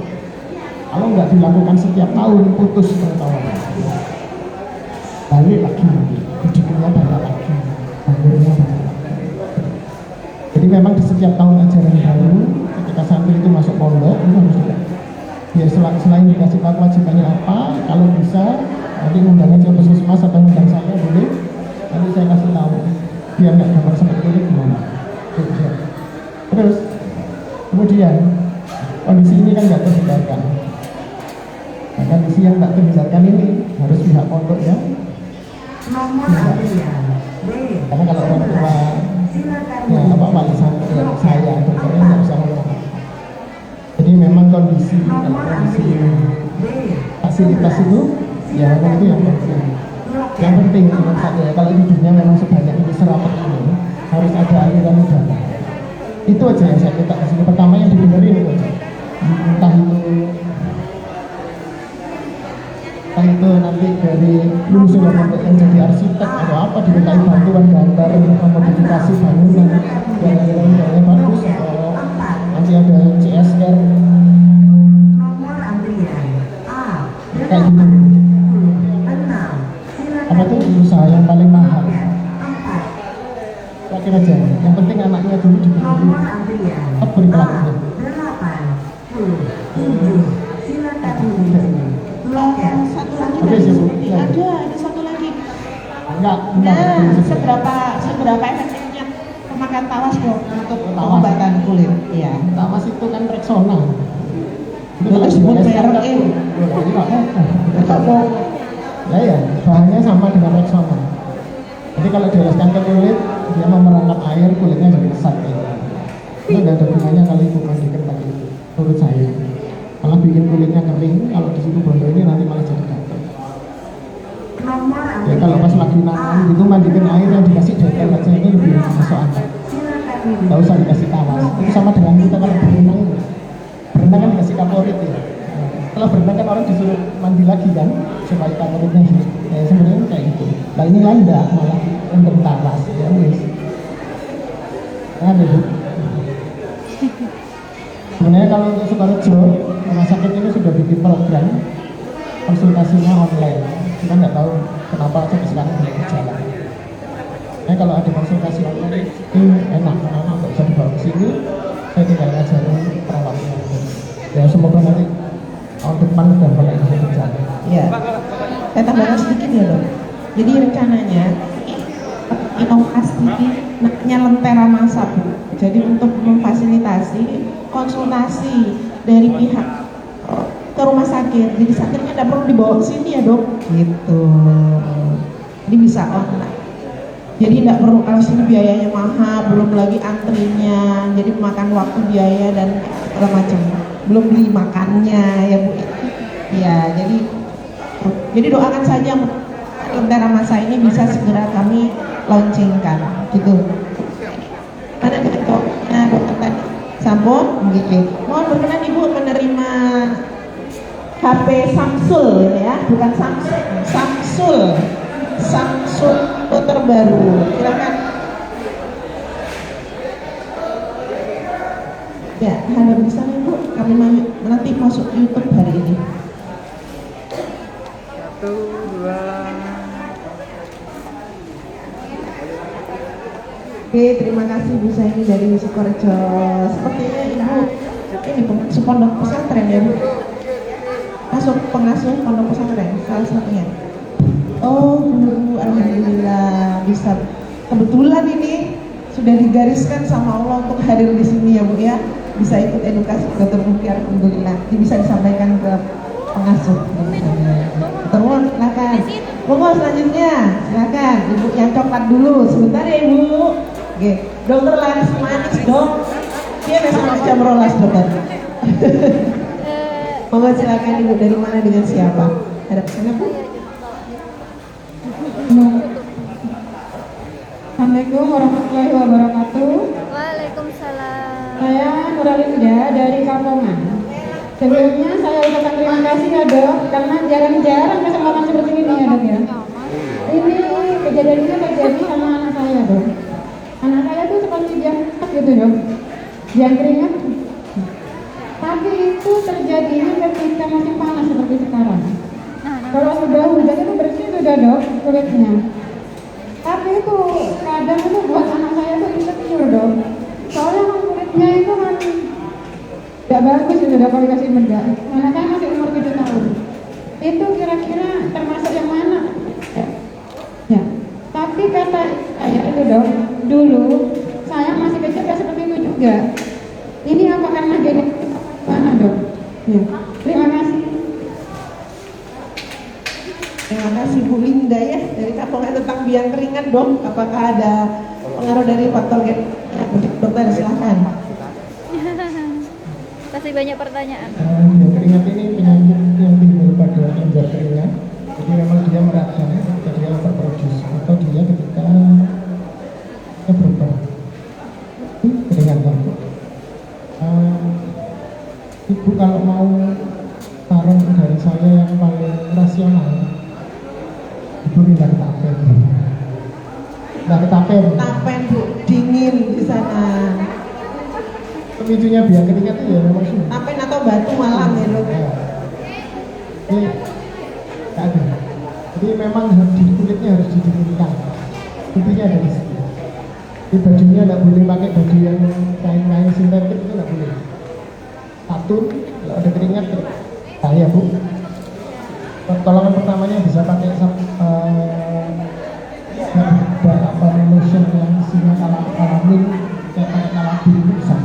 C: Kalau nggak dilakukan setiap tahun, putus pengetahuan. Balik lagi, didiknya banyak lagi, bangunnya banyak lagi. Jadi memang di setiap tahun ajaran baru, ketika santri itu masuk pondok, itu harus ada. Ya selain dikasih tahu kewajibannya apa, kalau bisa nanti undang aja puskesmas atau undang saya boleh, nanti saya kasih tahu biar nggak gampang seperti ini gimana. Terus kemudian kondisi ini kan nggak terhindarkan. Nah, kondisi yang tak terhindarkan ini harus pihak pondok ya. Karena kalau orang tua ya apa wali santri saya dokternya nggak bisa ngomong. Jadi memang kondisi fasilitas itu ya memang itu yang penting. Yang penting menurut saya kalau hidupnya memang sebanyak ini serapat ini harus ada aliran udara. Itu aja yang saya minta kesini. Pertama yang dibenerin itu aja. Entah itu nanti dari lulusan yang jadi arsitek atau apa dimintai bantuan gambar modifikasi bangunan yang bagus atau nanti ada CSR kayak gitu. Apa tuh usaha yang paling mahal? Yakin aja. Yang penting anaknya dulu diberi perilakunya.
E: Ada satu lagi.
C: Enggak.
E: Seberapa efektifnya memakan tawas dong untuk pengobatan kulit? Iya.
C: Tawas itu kan Rexona.
E: Itu disebut merek ini.
C: Ya ya, bahannya sama dengan Rexona. Jadi kalau dioleskan ke kulit, dia memerangkap air, kulitnya jadi kesat ya. Itu nggak ada gunanya kalau ibu mandikan pakai itu, menurut saya. Malah bikin kulitnya kering, kalau di situ bondo ini nanti malah jadi gatal. Ya kalau pas lagi nanam itu mandikan air yang dikasih dekel aja itu lebih masuk akal. Nggak usah dikasih tawas. Itu sama dengan kita kalau berenang kan dikasih kaporit ya. Setelah berenang kan orang disuruh mandi lagi kan supaya takutnya hidup. Sebenarnya kayak gitu. Nah ini kan enggak, malah untuk taras ya wis. Ada Bu. Sebenarnya kalau untuk Sukorejo, rumah sakit ini sudah bikin program konsultasinya online. Kita nggak tahu kenapa sampai sekarang belum berjalan. Nah kalau ada konsultasi online itu enak, karena nggak bisa dibawa ke sini. Saya tinggal ngajarin perawatnya. Ya semoga nanti tahun depan sudah mulai bisa berjalan.
E: Ya, saya tambahkan sedikit ya dok. Jadi rencananya inovasi ini namanya Lentera Masa Bu. Jadi untuk memfasilitasi konsultasi dari pihak ke rumah sakit. Jadi sakitnya tidak perlu dibawa ke sini ya dok. Gitu. Jadi bisa online. Jadi tidak perlu, kalau sini biayanya mahal, belum lagi antrinya, jadi memakan waktu, biaya dan segala macam. Belum beli makannya ya Bu. Ya, jadi doakan saja Lentera Masa ini bisa segera kami launchingkan, gitu. Mana ketuanya dokter tadi? Sampun, begitu. Mohon berkenan Ibu menerima HP Samsul ya, bukan Samsung, Samsul terbaru. Silakan. Ya, hadap di sana Ibu. Kami nanti masuk YouTube hari ini.
B: 1, 2.
E: Oke, terima kasih Bu Saini dari Sukorejo. Sepertinya Ibu ini pengasuh pondok pesantren ya Bu. Pengasuh pondok pesantren salah satunya. Oh, Bu, alhamdulillah bisa. Kebetulan ini sudah digariskan sama Allah untuk hadir di sini ya Bu ya. Bisa ikut edukasi Dr. Muki, alhamdulillah. Ini bisa disampaikan ke pengasuh. Terus silakan. Monggo selanjutnya, silakan Ibu yang coklat dulu. Sebentar ya Ibu. Oke, Dokter Laris Manis dok. Dia sampai jam rolas dokter. Monggo silakan Ibu, dari mana dengan siapa? Ada pesannya Bu?
G: Assalamualaikum warahmatullahi wabarakatuh.
D: Waalaikumsalam.
G: Saya Nuralinda dari Kampungan. Sebelumnya saya ucapkan terima kasih ya dok, karena jarang-jarang kesempatan seperti ini ya dok ya. Ini kejadian ini terjadi sama anak saya dok. Anak saya tuh seperti jangkrik gitu dok, jangkringan. Tapi itu terjadinya ketika musim panas seperti sekarang. Kalau sudah hujan itu bersih sudah dok kulitnya. Tapi itu kadang itu buat anak saya tuh insecure dok. Soalnya kan kulitnya itu kan tidak bagus itu dok kalau dikasih bedak. Anak saya masih umur 7 tahun. Itu kira-kira termasuk yang mana? Ya. Tapi kata saya itu dok, dulu saya masih kecil gak seperti itu juga. Ini apa karena genetik mana dok? Ya. Terima kasih.
E: Terima kasih Bu Linda ya dari Kampungan tentang biang keringat dok. Apakah ada pengaruh dari faktor genetik? Dokter silahkan.
D: Kasih banyak pertanyaan.
C: Biang keringat ini penyakit yang timbul pada kelenjar keringat. Jadi memang dia meradang, ketika dia overproduce atau dia ketika dia berubah keringat kan. Ibu kalau mau saran dari saya yang paling rasional, Ibu pindah ke Tapen. Pindah ke Tapen.
E: Tapen Bu, dingin di sana.
C: Pemicunya biang keringat itu ya memang suhu.
E: Tapen atau Batu Malang ya dok.
C: Ya. Jadi nggak ada. Jadi memang di kulitnya harus didinginkan. Intinya ada di situ. Di bajunya nggak boleh pakai baju yang kain-kain sintetik, itu nggak boleh. Satu, kalau ada keringat, bahaya Bu. Pertolongan pertamanya bisa pakai lotion yang isinya kalamin, kayak pakai kalabin itu bisa.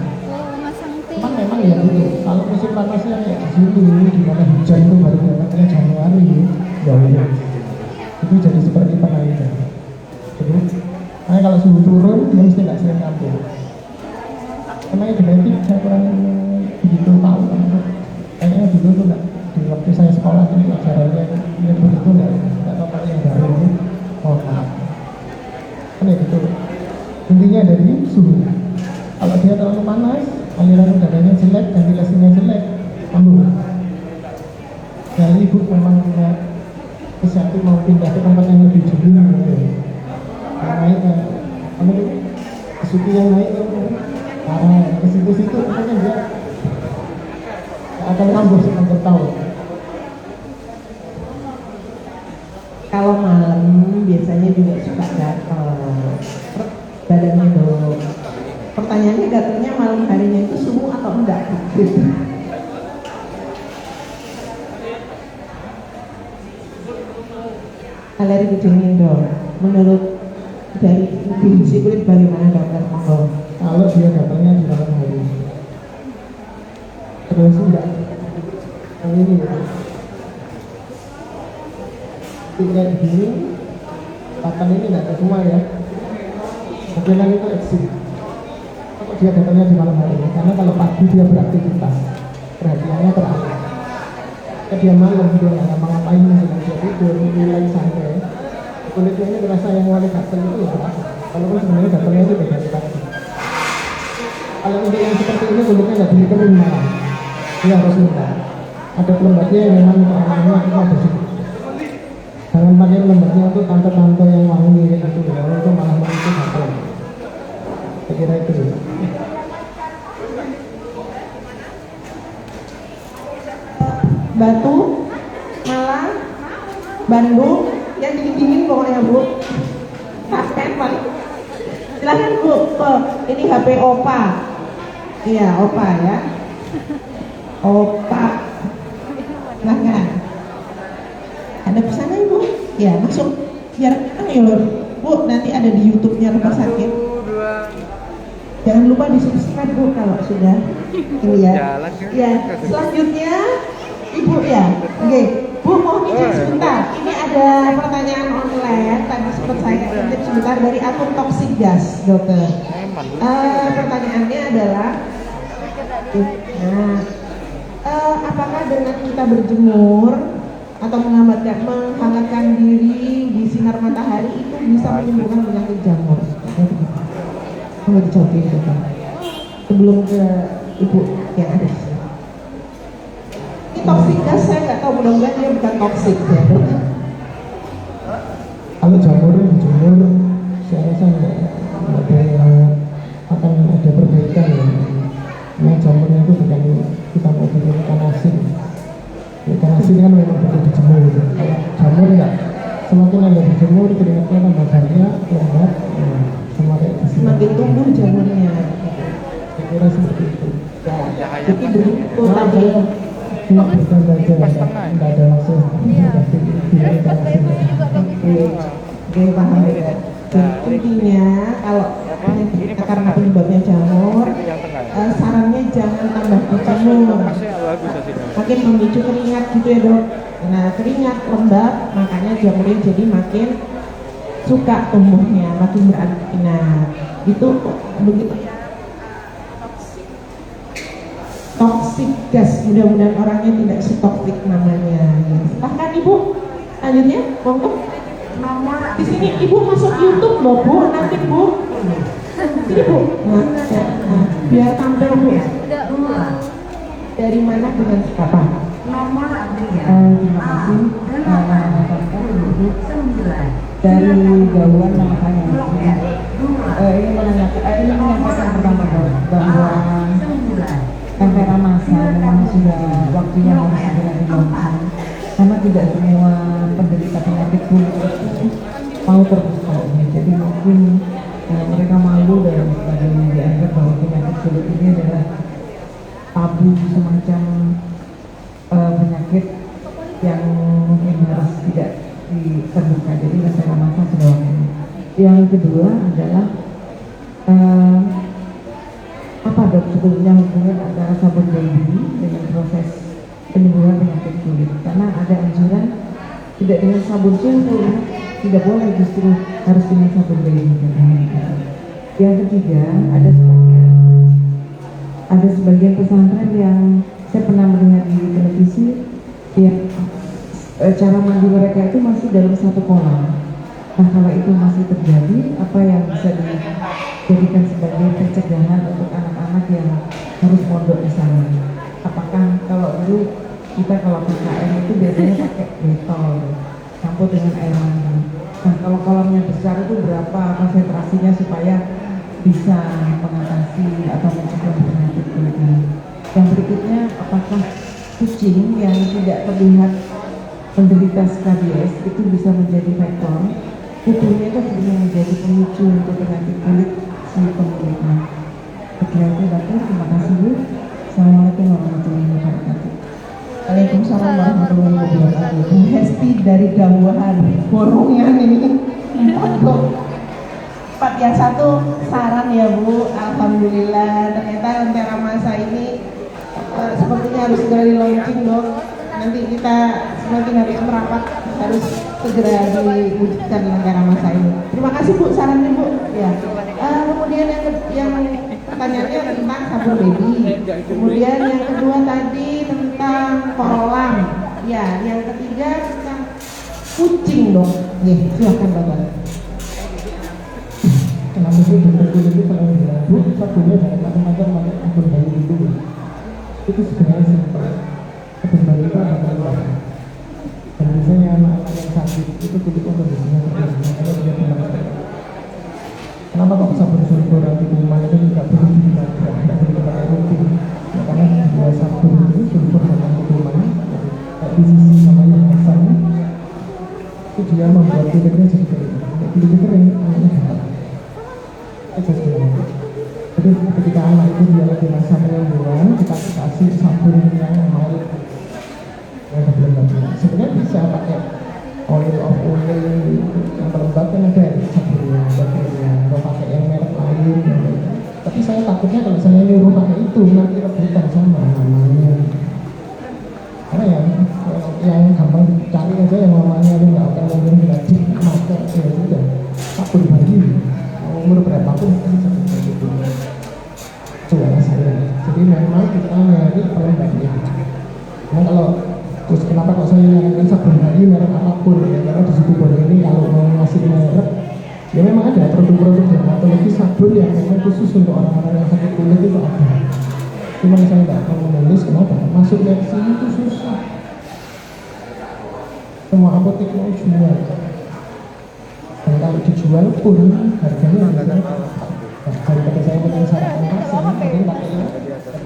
C: Cuman memang ya gitu, kalau musim panasnya kayak di sini, di mana hujan itu baru datangnya Januari, ya udah. Itu jadi seperti pengaruh. Terus, makanya kalau suhu turun, dia mesti nggak sering ngambil. Emangnya genetik saya kurang begitu tahu kan. Kayaknya dulu tuh nggak, di waktu saya sekolah ini pelajarannya ini begitu nggak tahu kalau yang baru ini. Oh maaf. Kan ya gitu. Intinya dari suhu. Kalau dia terlalu panas, aliran udaranya jelek, ventilasinya jelek, kambuh. ibu memang punya sesuatu mau pindah ke tempat yang lebih jauh gitu ya. Naik ke apa itu kesuki yang naik ke situ-situ kan dia akan kambuh sepanjang tahun.
E: Kalau malam biasanya juga suka gatel, badannya dong. Pertanyaannya gatelnya malam harinya itu subuh atau enggak? Gitu. Alergi dingin dong. Menurut dari gizi kulit bagaimana dokter? Monggo.
C: Kalau dia gatalnya di malam hari, terus enggak yang ini ya. Kayak gini, pakan ini enggak ada semua ya. Mungkin itu eksim. Kalau dia gatalnya di malam hari, karena kalau pagi dia beraktivitas, perhatiannya terarah. Dia malam dia nggak ngapa-ngapain, dia tidur, nilai santai. Kulitnya ini terasa yang mulai gatal itu ya berasa. Kalau kan sebenarnya gatalnya itu beda pagi. Kalau untuk yang seperti ini kulitnya nggak dikerin malam, dia harus minta. Ada pelembabnya yang memang anak-anaknya itu ada sih. Jangan pakai pelembabnya untuk tante-tante yang wangi kayak gitu ya, itu malah memicu gatal. Saya kira itu ya.
E: Batu, Malang, Bandung, yang dingin pokoknya Bu. Kapten paling. Silakan Bu, ini HP Opa. Iya Opa ya. Opa. Silakan. Ada pesannya Ibu? Ya masuk. Biar ayo Bu, nanti ada di YouTube-nya rumah sakit. Jangan lupa di-subscribe Bu kalau sudah. Ini ya. Ya, selanjutnya Ibu ya, oke, Bu mohon izin sebentar. Ini ada pertanyaan online. Tadi sempat saya intip sebentar dari akun Toxic Gas, dokter. Pertanyaannya adalah, apakah dengan kita berjemur atau menghangatkan diri di sinar matahari itu bisa menyembuhkan penyakit jamur? Coba dicobain dokter. Sebelum ke Ibu yang ada. Toxic gas saya nggak tahu, mudah-mudahan dia bukan toxic ya.
C: Kalau jamur dijemur, saya rasa nggak ada yang akan ada perbedaan ya. Nah jamurnya itu bukan kita mau bikin ikan asin. Ikan asin kan memang butuh dijemur gitu. Kalau jamur enggak, semakin anda dijemur keringatnya tambah banyak, lembat, semakin
E: semakin tumbuh jamurnya.
C: Saya kira seperti itu.
E: Jadi begitu tadi.
C: Cuma bercanda aja, nggak ada maksud.
E: Oke, paham ya. Intinya kalau karena penyebabnya jamur, sarannya jangan tambah dijemur. Makin memicu keringat gitu ya dok. Nah keringat lembab, makanya jamurnya jadi makin suka tumbuhnya, makin beraktif. Nah itu begitu. Toxic gas, mudah-mudahan orangnya tidak setoksik namanya. Silahkan Ibu, lanjutnya, monggo. Di sini Ibu masuk YouTube loh Bu, nanti Bu. Sini Bu. Nah, biar tampil Bu. Dari mana dengan siapa?
G: Terima kasih.
B: Dari Gauan nama saya. Ini menyampaikan pertama bahwa Kantera masa memang sudah waktunya harus segera dilakukan karena tidak semua penderita penyakit kulit itu mau terbuka. Jadi mungkin mereka malu dan sebagainya, dianggap bahwa penyakit kulit ini adalah tabu, semacam penyakit yang mungkin harus tidak terbuka. Jadi Kantera masa sudah waktunya. Yang kedua adalah apa dok sebetulnya hubungan antara sabun baby dengan proses penyembuhan penyakit kulit? Karena ada anjuran tidak dengan sabun sumur, tidak boleh, justru harus dengan sabun baby. Yang ketiga, ada sebagian pesantren yang saya pernah melihat di televisi yang cara mandi mereka itu masih dalam satu kolam. Nah kalau itu masih terjadi, apa yang bisa dijadikan sebagai pencegahan untuk anak-anak yang harus mondok di sana? Apakah kalau dulu kita kalau PKM itu biasanya pakai detol campur dengan air mandi. Nah kalau kolamnya besar itu berapa konsentrasinya supaya bisa mengatasi atau mencegah penyakit kulit. Yang berikutnya, apakah kucing yang tidak terlihat menderita skabies itu bisa menjadi faktor kukunya itu bisa menjadi pemicu untuk penyakit kulit si pemiliknya. Sekian itu, terima kasih Bu. Assalamualaikum warahmatullahi wabarakatuh.
E: Waalaikumsalam warahmatullahi wabarakatuh. Hesti dari Gawahan, borongnya ini. Untuk part yang satu saran ya Bu. Alhamdulillah ternyata lentera masa ini sepertinya harus segera di launching Dok. Nanti kita semakin harus merapat, harus segera diwujudkan lentera masa ini. Terima kasih Bu sarannya Bu. Ya. Kemudian yang pertanyaannya tentang sabun baby. Kemudian yang kedua tadi tentang kolam. Ya, yang ketiga tentang kucing Dok. Ya, silakan Bapak.
C: Kenapa sih dokter kulit itu selalu bilang, Bu, sabunnya jangan macam-macam pakai sabun bayi itu. Itu sebenarnya simpel. Sabun bayi itu ada peluang. Dan biasanya anak-anak yang sakit itu kulitnya kondisinya seperti ini, makanya dia bilang kenapa kok sabun sulfur anti kuman itu tidak perlu digunakan, tidak perlu dipakai rutin? Ya, karena dua sabun itu sulfur dan anti kuman, kayak di sisi sama yang asalnya, itu dia membuat kulitnya jadi kering. Kulitnya kering, kulitnya gatal. Jadi ketika anak itu dia lagi masa penyembuhan, kita kasih sabun yang mild, yang pelembab. Sebenarnya bisa pakai oil of olay yang pelembab kan ada sabunnya, baterainya, atau pakai yang merek lain. Tapi saya takutnya kalau saya nyuruh pakai itu nanti rebutan sama namanya. Karena yang gampang dicari aja yang namanya itu nggak akan mungkin gratis, maka ya sudah sabun bayi. Umur berapapun kan sabun bayi itu jualan saya. Jadi memang kita nyari pelembabnya. Nah kalau terus kenapa kok saya nyarikan sabun bayi merek apapun ya, karena di situ boleh ini kalau mau ngasih merek ya memang ada produk-produk dermatologi sabun yang memang khusus untuk orang-orang yang sakit kulit itu ada. Cuma saya nggak mau menulis kenapa masuknya ke sini itu susah. Semua apotek mau jual. Dan kalau dijual pun harganya daripada saya menyengsarakan pasien, mungkin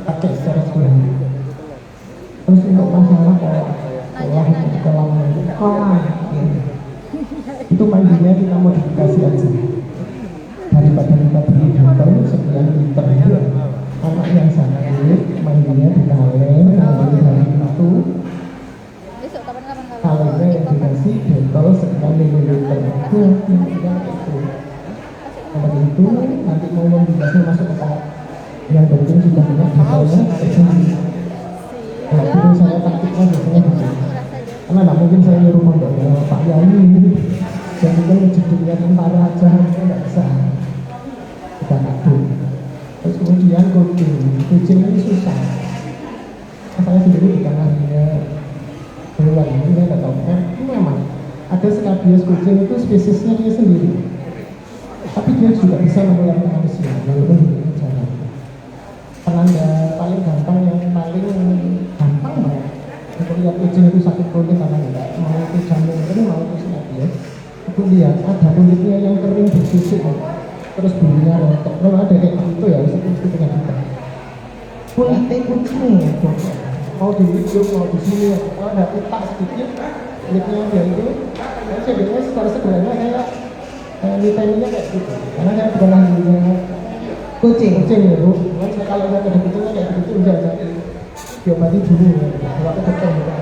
C: pakai secara sekurang. Terus untuk masalah kolam itu mandinya kita modifikasi aja. Daripada kita beli botol sekian liter itu, anak yang sakit mandinya di kaleng, mandinya dari itu. Kalengnya yang dikasih botol sekian mililiter itu seperti itu. Nanti mau membikasnya masuk ke kolam yang penting sudah punya botolnya sendiri. Nah itu saya taktiknya biasanya gitu, karena nggak mungkin saya nyuruh pondoknya Pak Yani ini jadi kan jeduknya tentara aja nggak bisa, tidak takut. Terus kemudian kucing ini susah. Saya sendiri di kanannya hewan ini saya nggak tahu kan memang ada skabies kucing itu spesiesnya dia sendiri, tapi dia juga bisa menular ke manusia walaupun dengan cara. Penanda paling gampang yang paling gampang banget untuk lihat kucing itu sakit kulit karena enggak mau itu jamur mau itu skabies, itu lihat ada kulitnya yang kering bersisik terus bulunya rontok. Kalau ada kayak gitu ya itu penyakit
E: Kulitnya kucing ya Dok.
C: mau di hidung mau di sini kalau ada pitak sedikit kulitnya dia itu sebenarnya secara sederhana kayak niteninya kayak gitu, karena saya bukan ahlinya kucing ya Bu. Kalau saya ada kucingnya kayak gitu enggak jadi diobati dulu ya, kalau aku dokter gitu.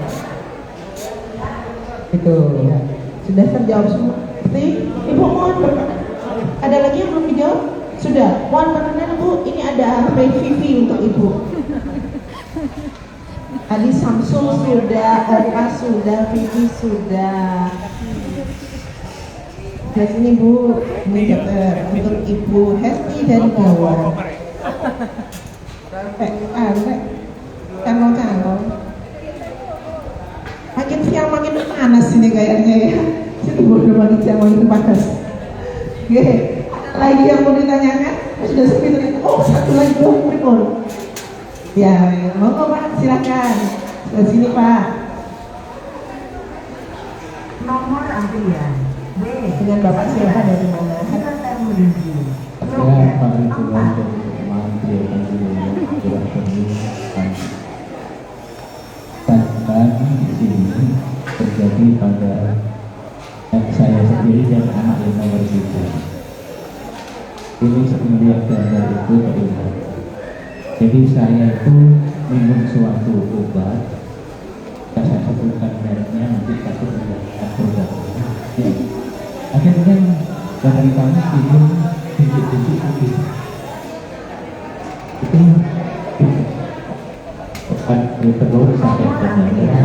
E: Itu sudah terjawab semua. Ibu mohon ada lagi yang belum dijawab? Sudah. Mohon perkenan Bu, ini ada PVV untuk Ibu. Tadi Samsul sudah, Oka sudah, Vivi sudah. Di sini Bu, ini untuk Ibu Hesti dari Jawa. Cangkong. Makin siang makin panas ini kayaknya ya. Sini bodoh makin siang makin panas. Oke, lagi yang mau ditanyakan? Sudah sepi tadi. Oh, satu lagi dong, Pripon. Ya, monggo Pak, silakan. Ke sini Pak.
B: Nomor antrian B
E: Dengan Bapak siapa dari mana?
B: silakan menuju
C: Saya Pak Ridwan dari Mantri Bahkan di sini terjadi pada saya sendiri dan anak yang nomor 3. Ini melihat gambar itu teringat. Jadi saya itu minum suatu obat, saya sebutkan mereknya nanti takut melihat produknya. Ya. Akhirnya badan kami minum bintik-bintik putih. Itu terus sampai ke dada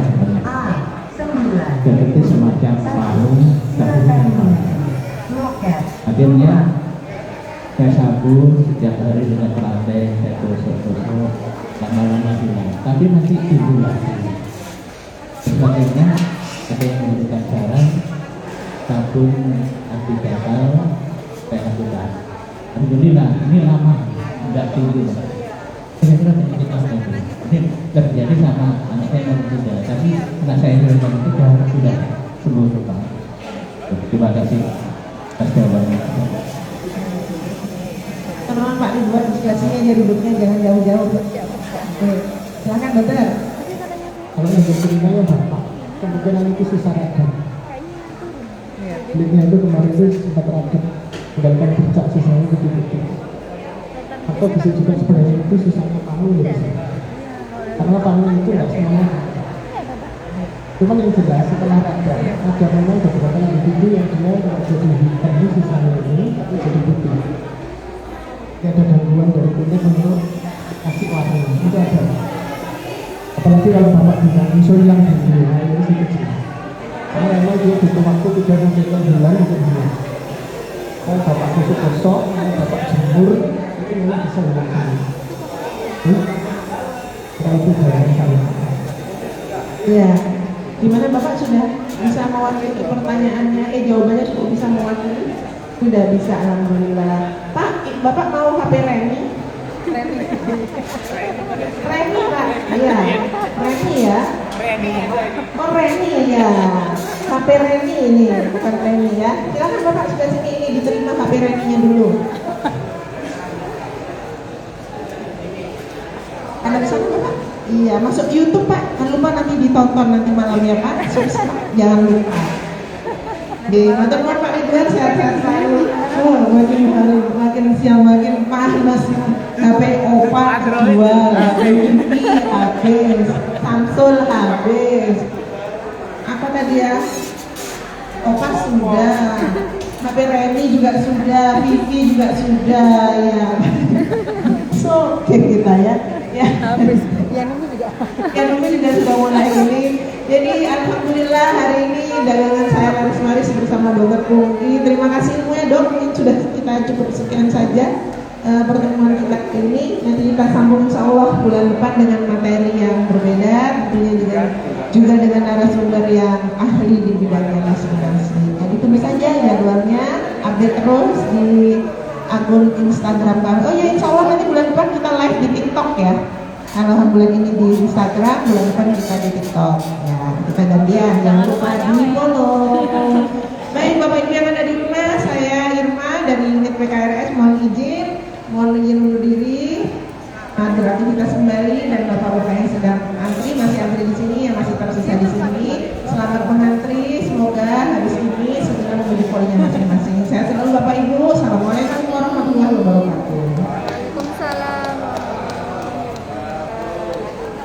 C: dan itu semacam palu tapi memang. Akhirnya saya sabun setiap hari dengan lantai, saya gosok-gosok, lama-lama hilang. Tapi nanti timbul lagi. Terus akhirnya ada yang memberikan saran sabun anti gatal, saya lakukan. Alhamdulillah ini lama, tidak timbul. Kira-kira penyakit apa itu? Ini terjadi sama anak saya nomor 3, tapi anak saya nomor 3 sudah sembuh total. Terima kasih atas jawabannya.
E: Teman Pak Ridwan di sebelah sini aja duduknya, jangan jauh-jauh. Oke, silakan dokter.
C: Kalau yang berkelindahan Bapak, kemungkinan itu susah radang. Kulitnya itu kemarin itu sempat radang, tinggalkan bercak sisanya putih-putih. Atau bisa juga sebenarnya itu sisanya palu ya bisa. Karena palu itu nggak semuanya. Cuman yang jelas setelah radang, ada memang beberapa individu yang dia jadi hitam di sisanya ini, tapi jadi putih. Ada gangguan dari kulit untuk kasih warna itu ada. Apalagi kalau bapak bisa usul yang dulu, ini sih kecil. Karena memang dia butuh waktu 3-6 bulan untuk hilang. Kalau bapak gosok, kalau bapak jemur, itu memang bisa hilang. Kalau itu dari saya.
E: Iya. Gimana Bapak sudah bisa mewakili pertanyaannya? Jawabannya sudah bisa mewakili? Sudah bisa, alhamdulillah. Pak, Bapak mau HP Reni? Reni Pak, iya. Reni ya. Oh Reni ya. HP Reni ini, bukan Reni ya. Silakan Bapak sudah sini, ini diterima HP Reninya dulu. Ada di sana Bapak? Iya, masuk YouTube Pak. Jangan lupa nanti ditonton nanti malamnya Pak. Jangan lupa. Di nonton Pak Ridwan sehat-sehat selalu. Oh, makin siang makin panas. HP Oppa jual, HP Vivi habis, Samsul habis. Apa tadi ya? Oppa sudah, HP Reni juga sudah, Vivi juga sudah ya. So, oke kita ya. Ya. Yang juga sudah mulai ini. Jadi alhamdulillah hari ini dagangan saya laris-laris bersama Dokter Pungki. Terima kasih semuanya Dok. Mungkin sudah kita cukup sekian saja pertemuan kita ini. Nanti kita sambung insya Allah bulan depan dengan materi yang berbeda. Tentunya juga dengan narasumber yang ahli di bidangnya masing-masing. Jadi tunggu saja jadwalnya. Update terus di akun Instagram kami. Oh ya insya Allah nanti bulan depan kita live di TikTok ya. Alhamdulillah ini di Instagram, bulan depan kita di TikTok. Ya, kita gantian, jangan lupa di follow. Baik Bapak Ibu yang ada di rumah, saya Irma dari unit PKRS mohon izin undur diri. Beraktivitas kembali dan Bapak-bapak yang sedang masih antri di sini, yang masih tersisa di sini. Selamat mengantri, semoga habis ini